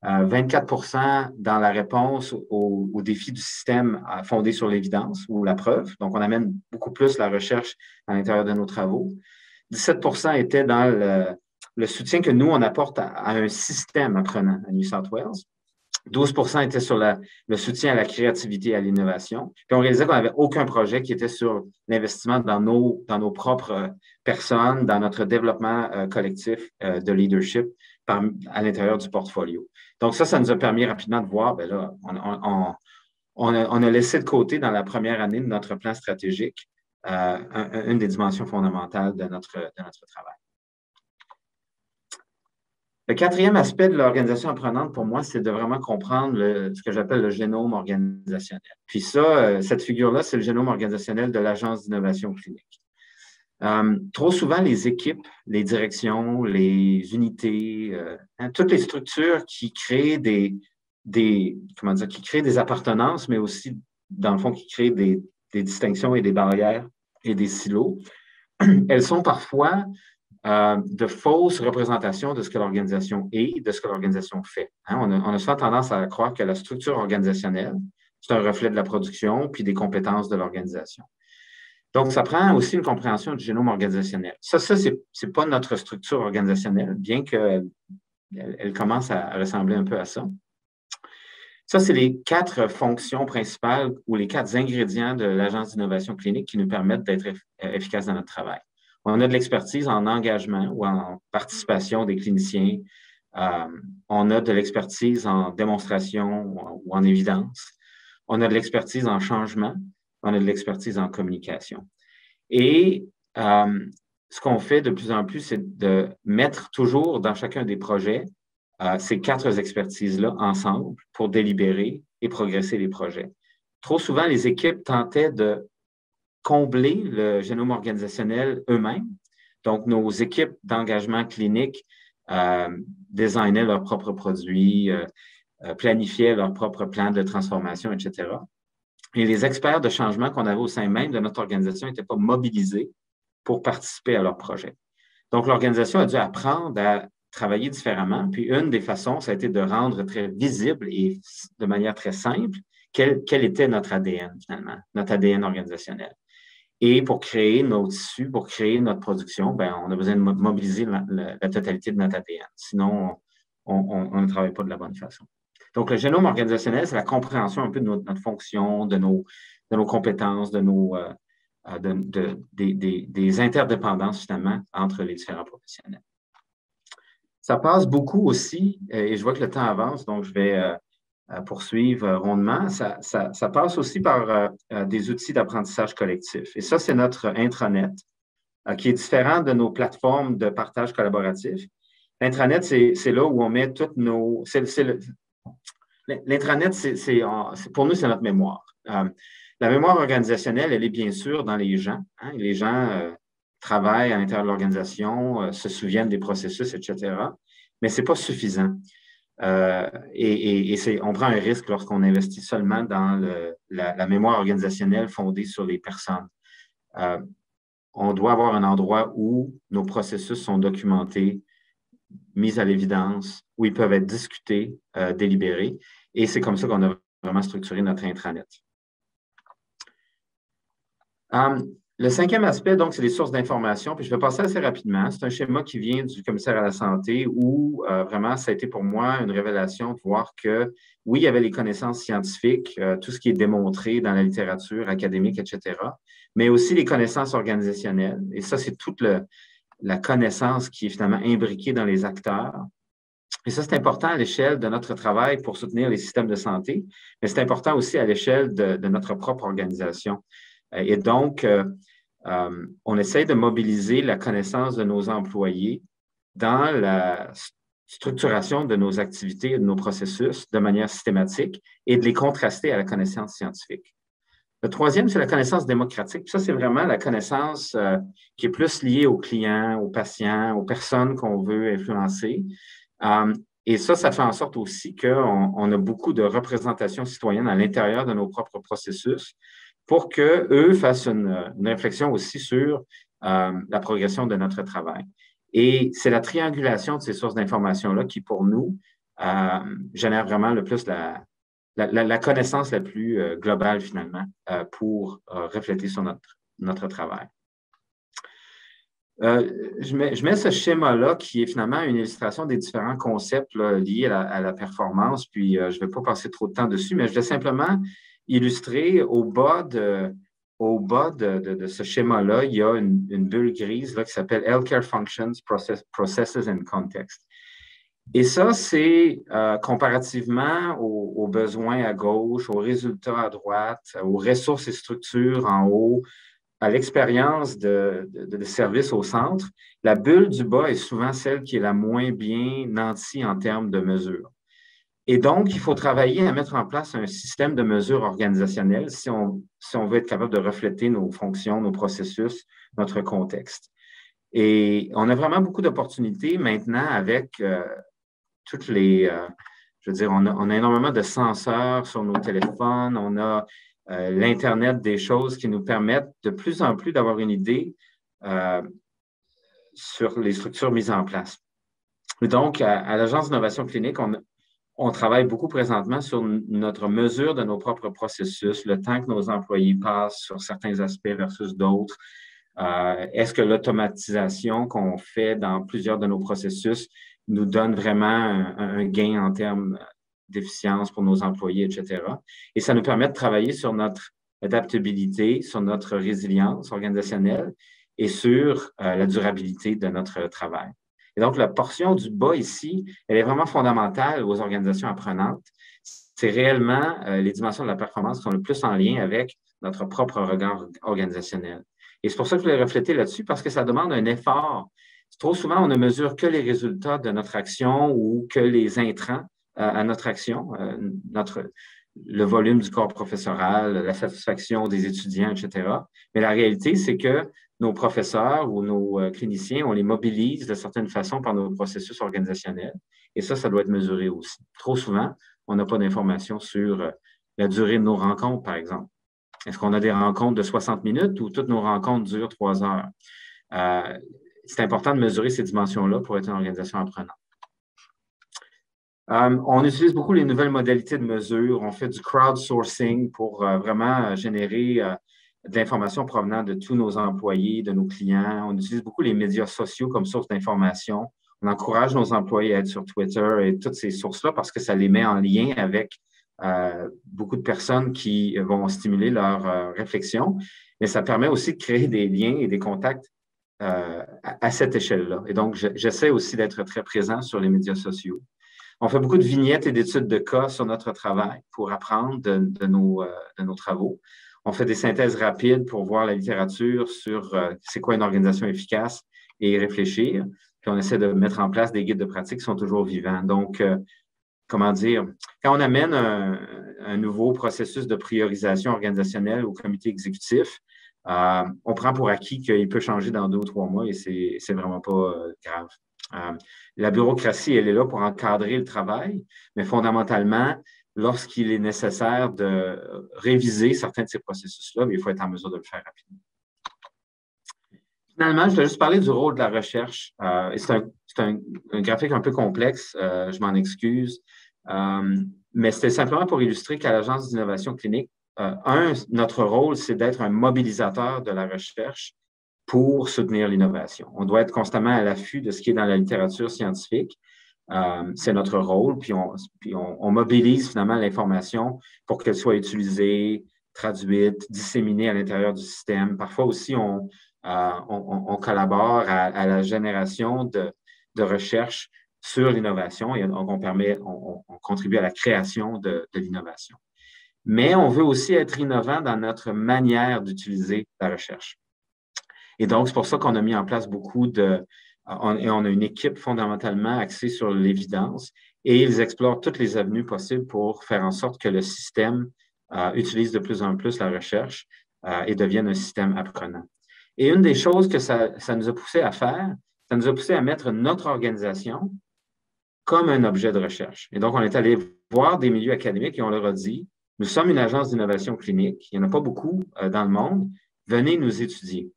24% dans la réponse aux défis du système fondé sur l'évidence ou la preuve. Donc, on amène beaucoup plus la recherche à l'intérieur de nos travaux. 17% étaient dans le soutien que nous, on apporte à un système apprenant à New South Wales. 12% étaient sur le soutien à la créativité et à l'innovation. Puis on réalisait qu'on n'avait aucun projet qui était sur l'investissement dans nos propres personnes, dans notre développement collectif de leadership à l'intérieur du portfolio. Donc ça nous a permis rapidement de voir, on a laissé de côté dans la première année de notre plan stratégique une des dimensions fondamentales de notre travail. Le 4e aspect de l'organisation apprenante, pour moi, c'est de vraiment comprendre ce que j'appelle le génome organisationnel. Puis ça, cette figure-là, c'est le génome organisationnel de l'Agence d'innovation clinique. Trop souvent, les équipes, les directions, les unités, toutes les structures qui créent des appartenances, mais aussi, dans le fond, qui créent des distinctions et des barrières et des silos, elles sont parfois de fausses représentations de ce que l'organisation est, de ce que l'organisation fait. Hein, on a souvent tendance à croire que la structure organisationnelle, c'est un reflet de la production puis des compétences de l'organisation. Donc, ça prend aussi une compréhension du génome organisationnel. Ça c'est pas notre structure organisationnelle, bien qu'elle commence à ressembler un peu à ça. Ça, c'est les 4 fonctions principales ou les 4 ingrédients de l'Agence d'innovation clinique qui nous permettent d'être efficaces dans notre travail. On a de l'expertise en engagement ou en participation des cliniciens. On a de l'expertise en démonstration ou en évidence. On a de l'expertise en changement. On a de l'expertise en communication. Et ce qu'on fait de plus en plus, c'est de mettre toujours dans chacun des projets ces quatre expertises-là ensemble pour délibérer et progresser les projets. Trop souvent, les équipes tentaient de combler le génome organisationnel eux-mêmes. Donc, nos équipes d'engagement clinique designaient leurs propres produits, planifiaient leurs propres plans de transformation, etc. Et les experts de changement qu'on avait au sein même de notre organisation n'étaient pas mobilisés pour participer à leur projet. Donc, l'organisation a dû apprendre à travailler différemment. Puis, une des façons, ça a été de rendre très visible et de manière très simple quel était notre ADN, finalement, notre ADN organisationnel. Et pour créer nos tissus, pour créer notre production, ben, on a besoin de mobiliser la totalité de notre ADN. Sinon, on ne travaille pas de la bonne façon. Donc, le génome organisationnel, c'est la compréhension un peu de notre fonction, de nos compétences, des interdépendances, finalement, entre les différents professionnels. Ça passe beaucoup aussi, et je vois que le temps avance, donc je vais poursuivre rondement. Ça passe aussi par des outils d'apprentissage collectif. Et ça, c'est notre intranet, qui est différent de nos plateformes de partage collaboratif. L'intranet, c'est là où on met toutes nos... L'intranet, pour nous, c'est notre mémoire. La mémoire organisationnelle, elle est bien sûr dans les gens. Hein? Les gens travaillent à l'intérieur de l'organisation, se souviennent des processus, etc. Mais ce n'est pas suffisant. On prend un risque lorsqu'on investit seulement dans la mémoire organisationnelle fondée sur les personnes. On doit avoir un endroit où nos processus sont documentés, mis à l'évidence, où ils peuvent être discutés, délibérés. Et c'est comme ça qu'on a vraiment structuré notre intranet. Le cinquième aspect, donc, c'est les sources d'information. Puis je vais passer assez rapidement. C'est un schéma qui vient du commissaire à la santé où vraiment, ça a été pour moi une révélation de voir que, oui, il y avait les connaissances scientifiques, tout ce qui est démontré dans la littérature académique, etc., mais aussi les connaissances organisationnelles. Et ça, c'est toute la connaissance qui est finalement imbriquée dans les acteurs. Et ça, c'est important à l'échelle de notre travail pour soutenir les systèmes de santé, mais c'est important aussi à l'échelle de notre propre organisation. Et donc, on essaie de mobiliser la connaissance de nos employés dans la structuration de nos activités et de nos processus de manière systématique et de les contraster à la connaissance scientifique. Le troisième, c'est la connaissance démocratique. Puis ça, c'est vraiment la connaissance qui est plus liée aux clients, aux patients, aux personnes qu'on veut influencer. Et ça fait en sorte aussi qu'on a beaucoup de représentation citoyenne à l'intérieur de nos propres processus pour qu'eux fassent une réflexion aussi sur la progression de notre travail. Et c'est la triangulation de ces sources d'information-là qui, pour nous, génère vraiment le plus la connaissance la plus globale, finalement, pour refléter sur notre travail. Je mets ce schéma-là qui est finalement une illustration des différents concepts là, liés à la performance, puis je ne vais pas passer trop de temps dessus, mais je vais simplement illustrer au bas de ce schéma-là, il y a une bulle grise là, qui s'appelle Healthcare Functions, Processes and Context. Et ça, c'est comparativement aux besoins à gauche, aux résultats à droite, aux ressources et structures en haut, à l'expérience de service au centre, la bulle du bas est souvent celle qui est la moins bien nantie en termes de mesures. Et donc, il faut travailler à mettre en place un système de mesures organisationnelles si on veut être capable de refléter nos fonctions, nos processus, notre contexte. Et on a vraiment beaucoup d'opportunités maintenant avec toutes les... je veux dire, on a énormément de senseurs sur nos téléphones, on a l'Internet des choses qui nous permettent de plus en plus d'avoir une idée sur les structures mises en place. Et donc, à l'Agence d'innovation clinique, on travaille beaucoup présentement sur notre mesure de nos propres processus, le temps que nos employés passent sur certains aspects versus d'autres. Est-ce que l'automatisation qu'on fait dans plusieurs de nos processus nous donne vraiment un gain en termes d'efficience pour nos employés, etc. Et ça nous permet de travailler sur notre adaptabilité, sur notre résilience organisationnelle et sur la durabilité de notre travail. Et donc, la portion du bas ici, elle est vraiment fondamentale aux organisations apprenantes. C'est réellement les dimensions de la performance qui sont le plus en lien avec notre propre regard organisationnel. Et c'est pour ça que je voulais refléter là-dessus, parce que ça demande un effort Trop souvent, on ne mesure que les résultats de notre action ou que les intrants à notre action, le volume du corps professoral, la satisfaction des étudiants, etc. Mais la réalité, c'est que nos professeurs ou nos cliniciens, on les mobilise de certaines façons par nos processus organisationnels. Et ça doit être mesuré aussi. Trop souvent, on n'a pas d'informations sur la durée de nos rencontres, par exemple. Est-ce qu'on a des rencontres de 60 minutes ou toutes nos rencontres durent 3 heures? C'est important de mesurer ces dimensions-là pour être une organisation apprenante. On utilise beaucoup les nouvelles modalités de mesure. On fait du crowdsourcing pour vraiment générer de l'information provenant de tous nos employés, de nos clients. On utilise beaucoup les médias sociaux comme source d'information. On encourage nos employés à être sur Twitter et toutes ces sources-là parce que ça les met en lien avec beaucoup de personnes qui vont stimuler leur réflexion. Mais ça permet aussi de créer des liens et des contacts à cette échelle-là. Et donc, j'essaie aussi d'être très présent sur les médias sociaux. On fait beaucoup de vignettes et d'études de cas sur notre travail pour apprendre de nos travaux. On fait des synthèses rapides pour voir la littérature sur c'est quoi une organisation efficace et y réfléchir. Puis on essaie de mettre en place des guides de pratique qui sont toujours vivants. Donc, comment dire, quand on amène un nouveau processus de priorisation organisationnelle au comité exécutif, on prend pour acquis qu'il peut changer dans 2 ou 3 mois et c'est vraiment pas grave. La bureaucratie, elle est là pour encadrer le travail, mais fondamentalement, lorsqu'il est nécessaire de réviser certains de ces processus-là, il faut être en mesure de le faire rapidement. Finalement, je vais juste parler du rôle de la recherche. C'est un graphique un peu complexe, je m'en excuse, mais c'était simplement pour illustrer qu'à l'Agence d'innovation clinique, notre rôle, c'est d'être un mobilisateur de la recherche pour soutenir l'innovation. On doit être constamment à l'affût de ce qui est dans la littérature scientifique. C'est notre rôle, puis on mobilise finalement l'information pour qu'elle soit utilisée, traduite, disséminée à l'intérieur du système. Parfois aussi, on collabore à la génération de recherche sur l'innovation et on contribue à la création de l'innovation. Mais on veut aussi être innovant dans notre manière d'utiliser la recherche. Et donc, c'est pour ça qu'on a mis en place beaucoup on a une équipe fondamentalement axée sur l'évidence et ils explorent toutes les avenues possibles pour faire en sorte que le système utilise de plus en plus la recherche et devienne un système apprenant. Et une des choses que ça nous a poussé à faire, ça nous a poussé à mettre notre organisation comme un objet de recherche. Et donc, on est allé voir des milieux académiques et on leur a dit, nous sommes une agence d'innovation clinique, il n'y en a pas beaucoup dans le monde, venez nous étudier.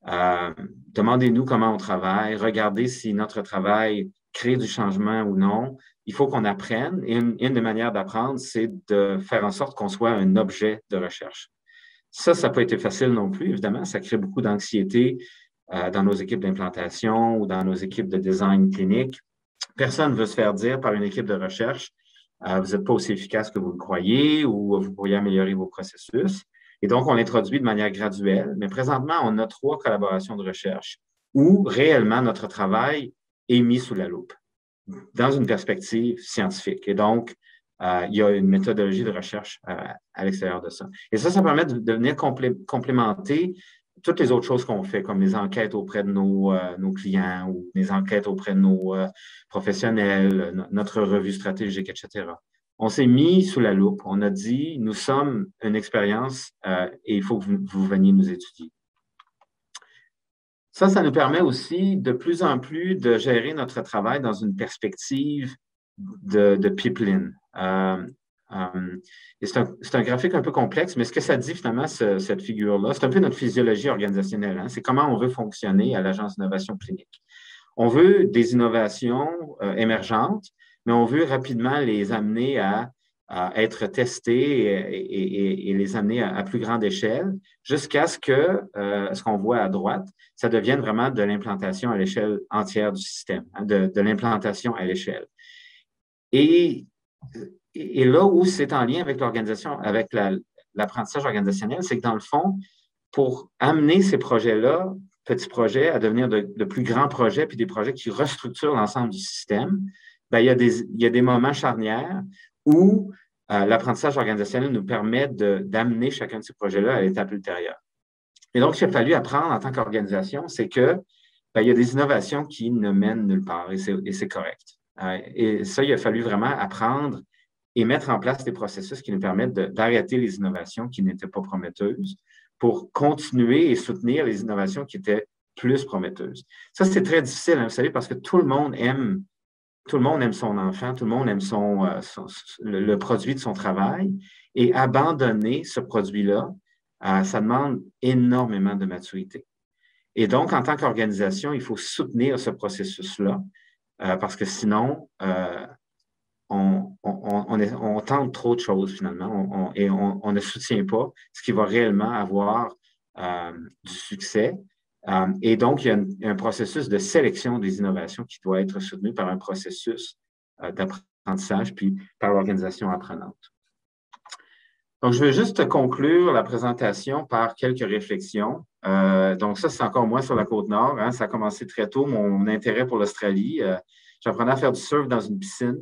Demandez-nous comment on travaille, regardez si notre travail crée du changement ou non. Il faut qu'on apprenne et une des manières d'apprendre, c'est de faire en sorte qu'on soit un objet de recherche. Ça n'a pas été facile non plus, évidemment. Ça crée beaucoup d'anxiété dans nos équipes d'implantation ou dans nos équipes de design clinique. Personne ne veut se faire dire par une équipe de recherche vous n'êtes pas aussi efficace que vous le croyez ou vous pourriez améliorer vos processus. Et donc, on l'introduit de manière graduelle. Mais présentement, on a 3 collaborations de recherche où réellement notre travail est mis sous la loupe dans une perspective scientifique. Et donc, il y a une méthodologie de recherche à l'extérieur de ça. Et ça permet de venir complémenter toutes les autres choses qu'on fait, comme les enquêtes auprès de nos clients ou les enquêtes auprès de nos professionnels, notre revue stratégique, etc. On s'est mis sous la loupe. On a dit, nous sommes une expérience et il faut que vous veniez nous étudier. Ça nous permet aussi de plus en plus de gérer notre travail dans une perspective de pipeline. Et c'est un graphique un peu complexe, mais ce que ça dit finalement, cette figure-là, c'est un peu notre physiologie organisationnelle. Hein? C'est comment on veut fonctionner à l'Agence d'innovation clinique. On veut des innovations émergentes, mais on veut rapidement les amener à être testés et les amener à plus grande échelle jusqu'à ce que ce qu'on voit à droite, ça devienne vraiment de l'implantation à l'échelle entière du système, hein, de l'implantation à l'échelle. Et là où c'est en lien avec l'organisation, avec l'apprentissage organisationnel, c'est que dans le fond, pour amener ces projets-là, petits projets, à devenir de plus grands projets, puis des projets qui restructurent l'ensemble du système, bien, il y a des moments charnières où l'apprentissage organisationnel nous permet d'amener chacun de ces projets-là à l'étape ultérieure. Et donc, ce qu'il a fallu apprendre en tant qu'organisation, c'est que il y a des innovations qui ne mènent nulle part et c'est correct. Et ça, il a fallu vraiment apprendre et mettre en place des processus qui nous permettent d'arrêter les innovations qui n'étaient pas prometteuses pour continuer et soutenir les innovations qui étaient plus prometteuses. Ça, c'est très difficile, hein, vous savez, parce que tout le monde aime son enfant, tout le monde aime le produit de son travail. Et abandonner ce produit-là, ça demande énormément de maturité. Et donc, en tant qu'organisation, il faut soutenir ce processus-là, parce que sinon, on tente trop de choses finalement et on ne soutient pas ce qui va réellement avoir du succès. Et donc, il y a un processus de sélection des innovations qui doit être soutenu par un processus d'apprentissage puis par l'organisation apprenante. Donc, je vais juste conclure la présentation par quelques réflexions. Donc, ça, c'est encore moi sur la Côte-Nord. Hein, ça a commencé très tôt, mon intérêt pour l'Australie. J'apprenais à faire du surf dans une piscine.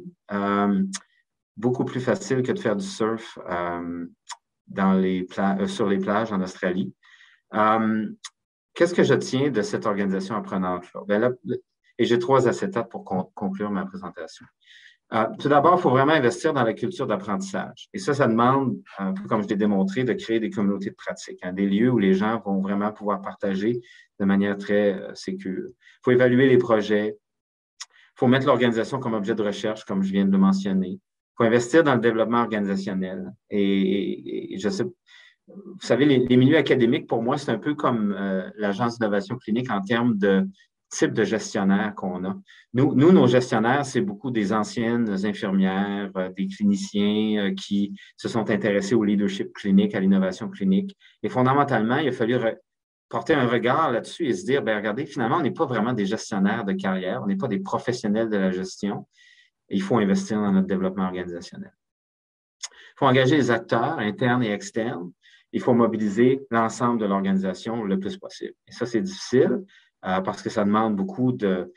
Beaucoup plus facile que de faire du surf sur les plages en Australie. Qu'est-ce que je tiens de cette organisation apprenante-là? Et j'ai 3 acétates pour conclure ma présentation. Tout d'abord, il faut vraiment investir dans la culture d'apprentissage. Et ça demande, un peu comme je l'ai démontré, de créer des communautés de pratique, hein, des lieux où les gens vont vraiment pouvoir partager de manière très sécure. Il faut évaluer les projets. Il faut mettre l'organisation comme objet de recherche, comme je viens de le mentionner. Il faut investir dans le développement organisationnel. Et je sais, vous savez, les milieux académiques, pour moi, c'est un peu comme l'Agence d'innovation clinique en termes de type de gestionnaire qu'on a. Nous, nos gestionnaires, c'est beaucoup des anciennes infirmières, des cliniciens qui se sont intéressés au leadership clinique, à l'innovation clinique. Et fondamentalement, il a fallu porter un regard là-dessus et se dire, bien, regardez, finalement, on n'est pas vraiment des gestionnaires de carrière, on n'est pas des professionnels de la gestion. Et il faut investir dans notre développement organisationnel. Il faut engager les acteurs internes et externes. Il faut mobiliser l'ensemble de l'organisation le plus possible. Et ça, c'est difficile parce que ça demande beaucoup de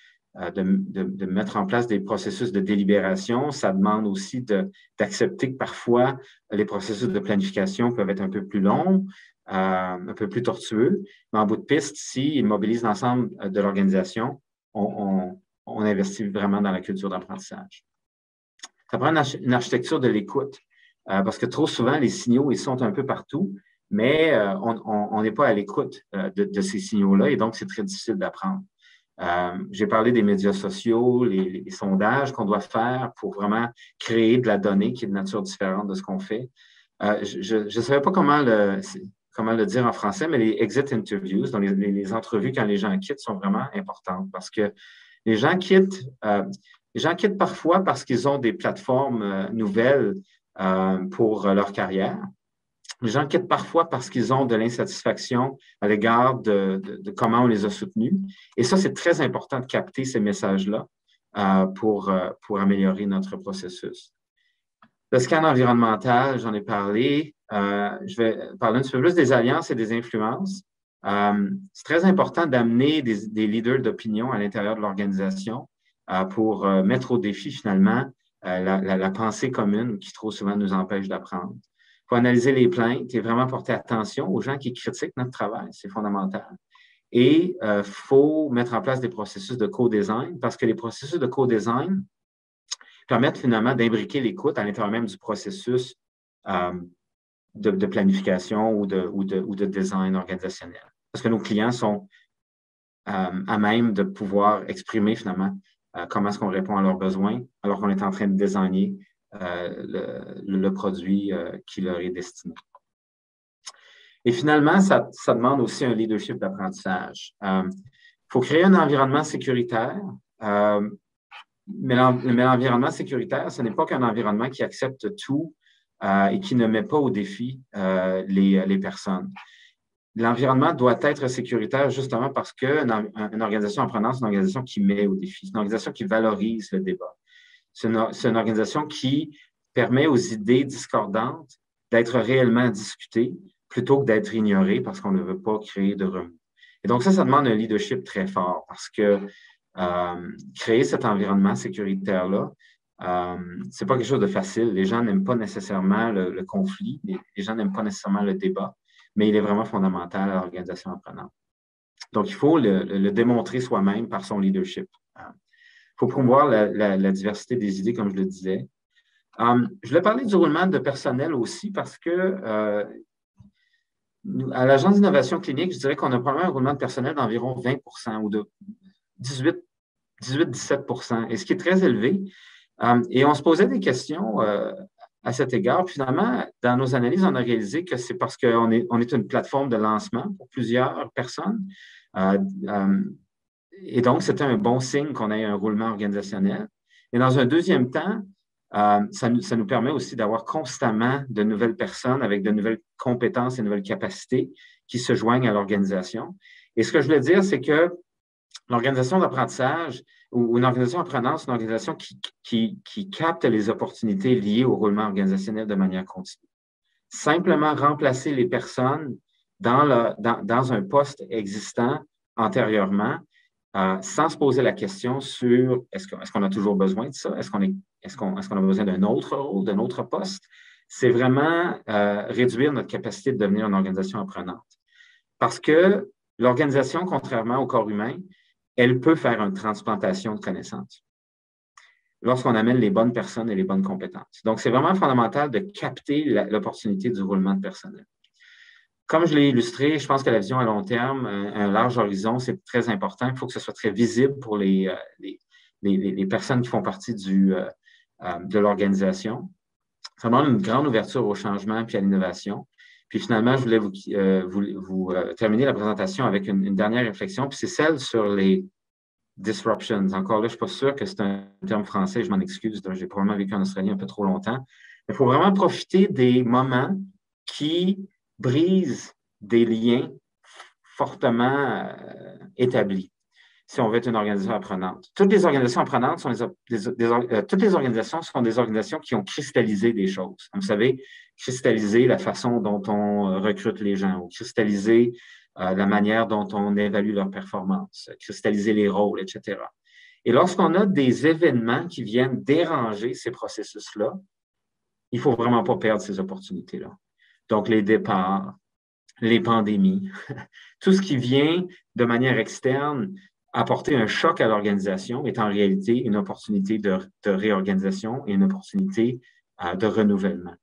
mettre en place des processus de délibération. Ça demande aussi d'accepter que parfois, les processus de planification peuvent être un peu plus longs, un peu plus tortueux. Mais en bout de piste, s'ils mobilisent l'ensemble de l'organisation, on investit vraiment dans la culture d'apprentissage. Ça prend une architecture de l'écoute. Parce que trop souvent, les signaux, ils sont un peu partout, mais on n'est pas à l'écoute de ces signaux-là et donc c'est très difficile d'apprendre. J'ai parlé des médias sociaux, les sondages qu'on doit faire pour vraiment créer de la donnée qui est de nature différente de ce qu'on fait. Je ne savais pas comment le dire en français, mais les exit interviews, donc les entrevues quand les gens quittent sont vraiment importantes parce que les gens quittent parfois parce qu'ils ont des plateformes nouvelles pour leur carrière. Les gens quittent parfois parce qu'ils ont de l'insatisfaction à l'égard de comment on les a soutenus. Et ça, c'est très important de capter ces messages-là pour améliorer notre processus. Le scan environnemental, j'en ai parlé. Je vais parler un petit peu plus des alliances et des influences. C'est très important d'amener des leaders d'opinion à l'intérieur de l'organisation pour mettre au défi finalement la pensée commune qui trop souvent nous empêche d'apprendre. Il faut analyser les plaintes et vraiment porter attention aux gens qui critiquent notre travail. C'est fondamental. Et il faut mettre en place des processus de co-design parce que les processus de co-design permettent finalement d'imbriquer l'écoute à l'intérieur même du processus de planification ou de design organisationnel. Parce que nos clients sont à même de pouvoir exprimer finalement comment est-ce qu'on répond à leurs besoins alors qu'on est en train de designer le produit qui leur est destiné. Et finalement, ça demande aussi un leadership d'apprentissage. Il faut créer un environnement sécuritaire, mais l'environnement sécuritaire, ce n'est pas qu'un environnement qui accepte tout et qui ne met pas au défi les personnes. L'environnement doit être sécuritaire justement parce qu'une organisation apprenante, c'est une organisation qui met au défi, c'est une organisation qui valorise le débat. C'est une organisation qui permet aux idées discordantes d'être réellement discutées plutôt que d'être ignorées parce qu'on ne veut pas créer de remous. Et donc ça demande un leadership très fort parce que créer cet environnement sécuritaire-là, c'est pas quelque chose de facile. Les gens n'aiment pas nécessairement le conflit, les gens n'aiment pas nécessairement le débat, mais il est vraiment fondamental à l'organisation apprenante. Donc, il faut le démontrer soi-même par son leadership. Il faut promouvoir la diversité des idées, comme je le disais. Je voulais parler du roulement de personnel aussi parce que à l'Agence d'innovation clinique, je dirais qu'on a probablement un roulement de personnel d'environ 20 ou de 18-17 et ce qui est très élevé. Et on se posait des questions à cet égard. Puis finalement, dans nos analyses, on a réalisé que c'est parce qu'on est une plateforme de lancement pour plusieurs personnes. Et donc, c'était un bon signe qu'on ait un roulement organisationnel. Et dans un deuxième temps, ça nous permet aussi d'avoir constamment de nouvelles personnes avec de nouvelles compétences et de nouvelles capacités qui se joignent à l'organisation. Et ce que je voulais dire, c'est que l'organisation d'apprentissage ou une organisation apprenante, c'est une organisation qui capte les opportunités liées au roulement organisationnel de manière continue. Simplement remplacer les personnes dans un poste existant antérieurement, sans se poser la question sur est-ce qu'on a toujours besoin de ça? Est-ce qu'on a besoin d'un autre rôle, d'un autre poste? C'est vraiment réduire notre capacité de devenir une organisation apprenante. Parce que l'organisation, contrairement au corps humain, elle peut faire une transplantation de connaissances lorsqu'on amène les bonnes personnes et les bonnes compétences. Donc, c'est vraiment fondamental de capter l'opportunité du roulement de personnel. Comme je l'ai illustré, je pense que la vision à long terme, un large horizon, c'est très important. Il faut que ce soit très visible pour les personnes qui font partie de l'organisation. Ça demande une grande ouverture au changement puis à l'innovation. Puis finalement, je voulais vous terminer la présentation avec une dernière réflexion, puis c'est celle sur les disruptions. Encore là, je ne suis pas sûr que c'est un terme français, je m'en excuse, j'ai probablement vécu en Australie un peu trop longtemps. Il faut vraiment profiter des moments qui brisent des liens fortement établis, si on veut être une organisation apprenante. Toutes les organisations apprenantes sont toutes les organisations sont des organisations qui ont cristallisé des choses. Vous savez, cristalliser la façon dont on recrute les gens, ou cristalliser la manière dont on évalue leur performance, cristalliser les rôles, etc. Et lorsqu'on a des événements qui viennent déranger ces processus-là, il ne faut vraiment pas perdre ces opportunités-là. Donc, les départs, les pandémies, tout ce qui vient de manière externe apporter un choc à l'organisation est en réalité une opportunité de réorganisation et une opportunité de renouvellement.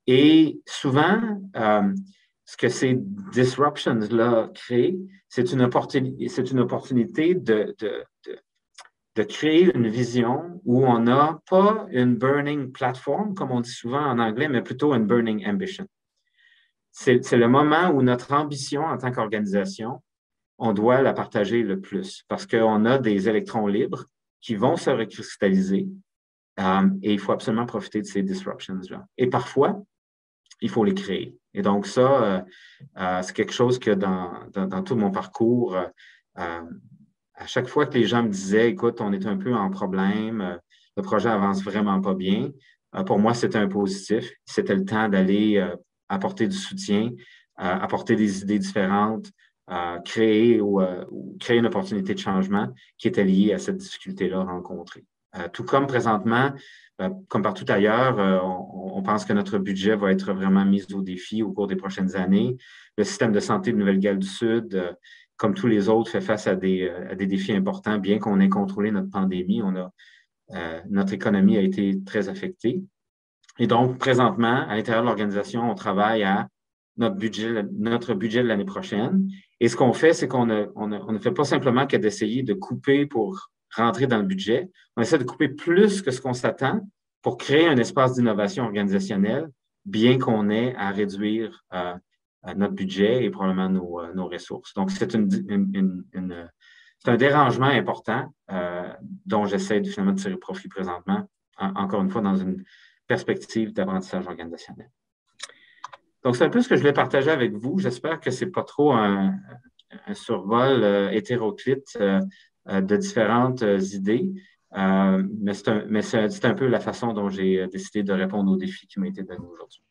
Et souvent, ce que ces disruptions-là créent, c'est une opportunité de créer une vision où on n'a pas une burning platform, comme on dit souvent en anglais, mais plutôt une burning ambition. C'est le moment où notre ambition en tant qu'organisation, on doit la partager le plus parce qu'on a des électrons libres qui vont se recristalliser et il faut absolument profiter de ces disruptions-là. Et parfois, il faut les créer. Et donc ça, c'est quelque chose que dans tout mon parcours, à chaque fois que les gens me disaient, écoute, on est un peu en problème, le projet avance vraiment pas bien, pour moi, c'était un positif. C'était le temps d'aller apporter du soutien, apporter des idées différentes, créer une opportunité de changement qui était liée à cette difficulté-là rencontrée. Tout comme présentement, comme partout ailleurs, on pense que notre budget va être vraiment mis au défi au cours des prochaines années. Le système de santé de Nouvelle-Galles du Sud, comme tous les autres, fait face à des défis importants. Bien qu'on ait contrôlé notre pandémie, notre économie a été très affectée. Et donc, présentement, à l'intérieur de l'organisation, on travaille à notre budget de l'année prochaine. Et ce qu'on fait, c'est qu'on ne fait pas simplement que d'essayer de couper pour rentrer dans le budget. On essaie de couper plus que ce qu'on s'attend pour créer un espace d'innovation organisationnelle, bien qu'on ait à réduire notre budget et probablement nos ressources. Donc, c'est un dérangement important dont j'essaie finalement de tirer profit présentement, encore une fois, dans une perspective d'apprentissage organisationnel. Donc, c'est un peu ce que je voulais partager avec vous. J'espère que ce n'est pas trop un survol hétéroclite de différentes idées, mais c'est un peu la façon dont j'ai décidé de répondre aux défis qui m'ont été donnés aujourd'hui.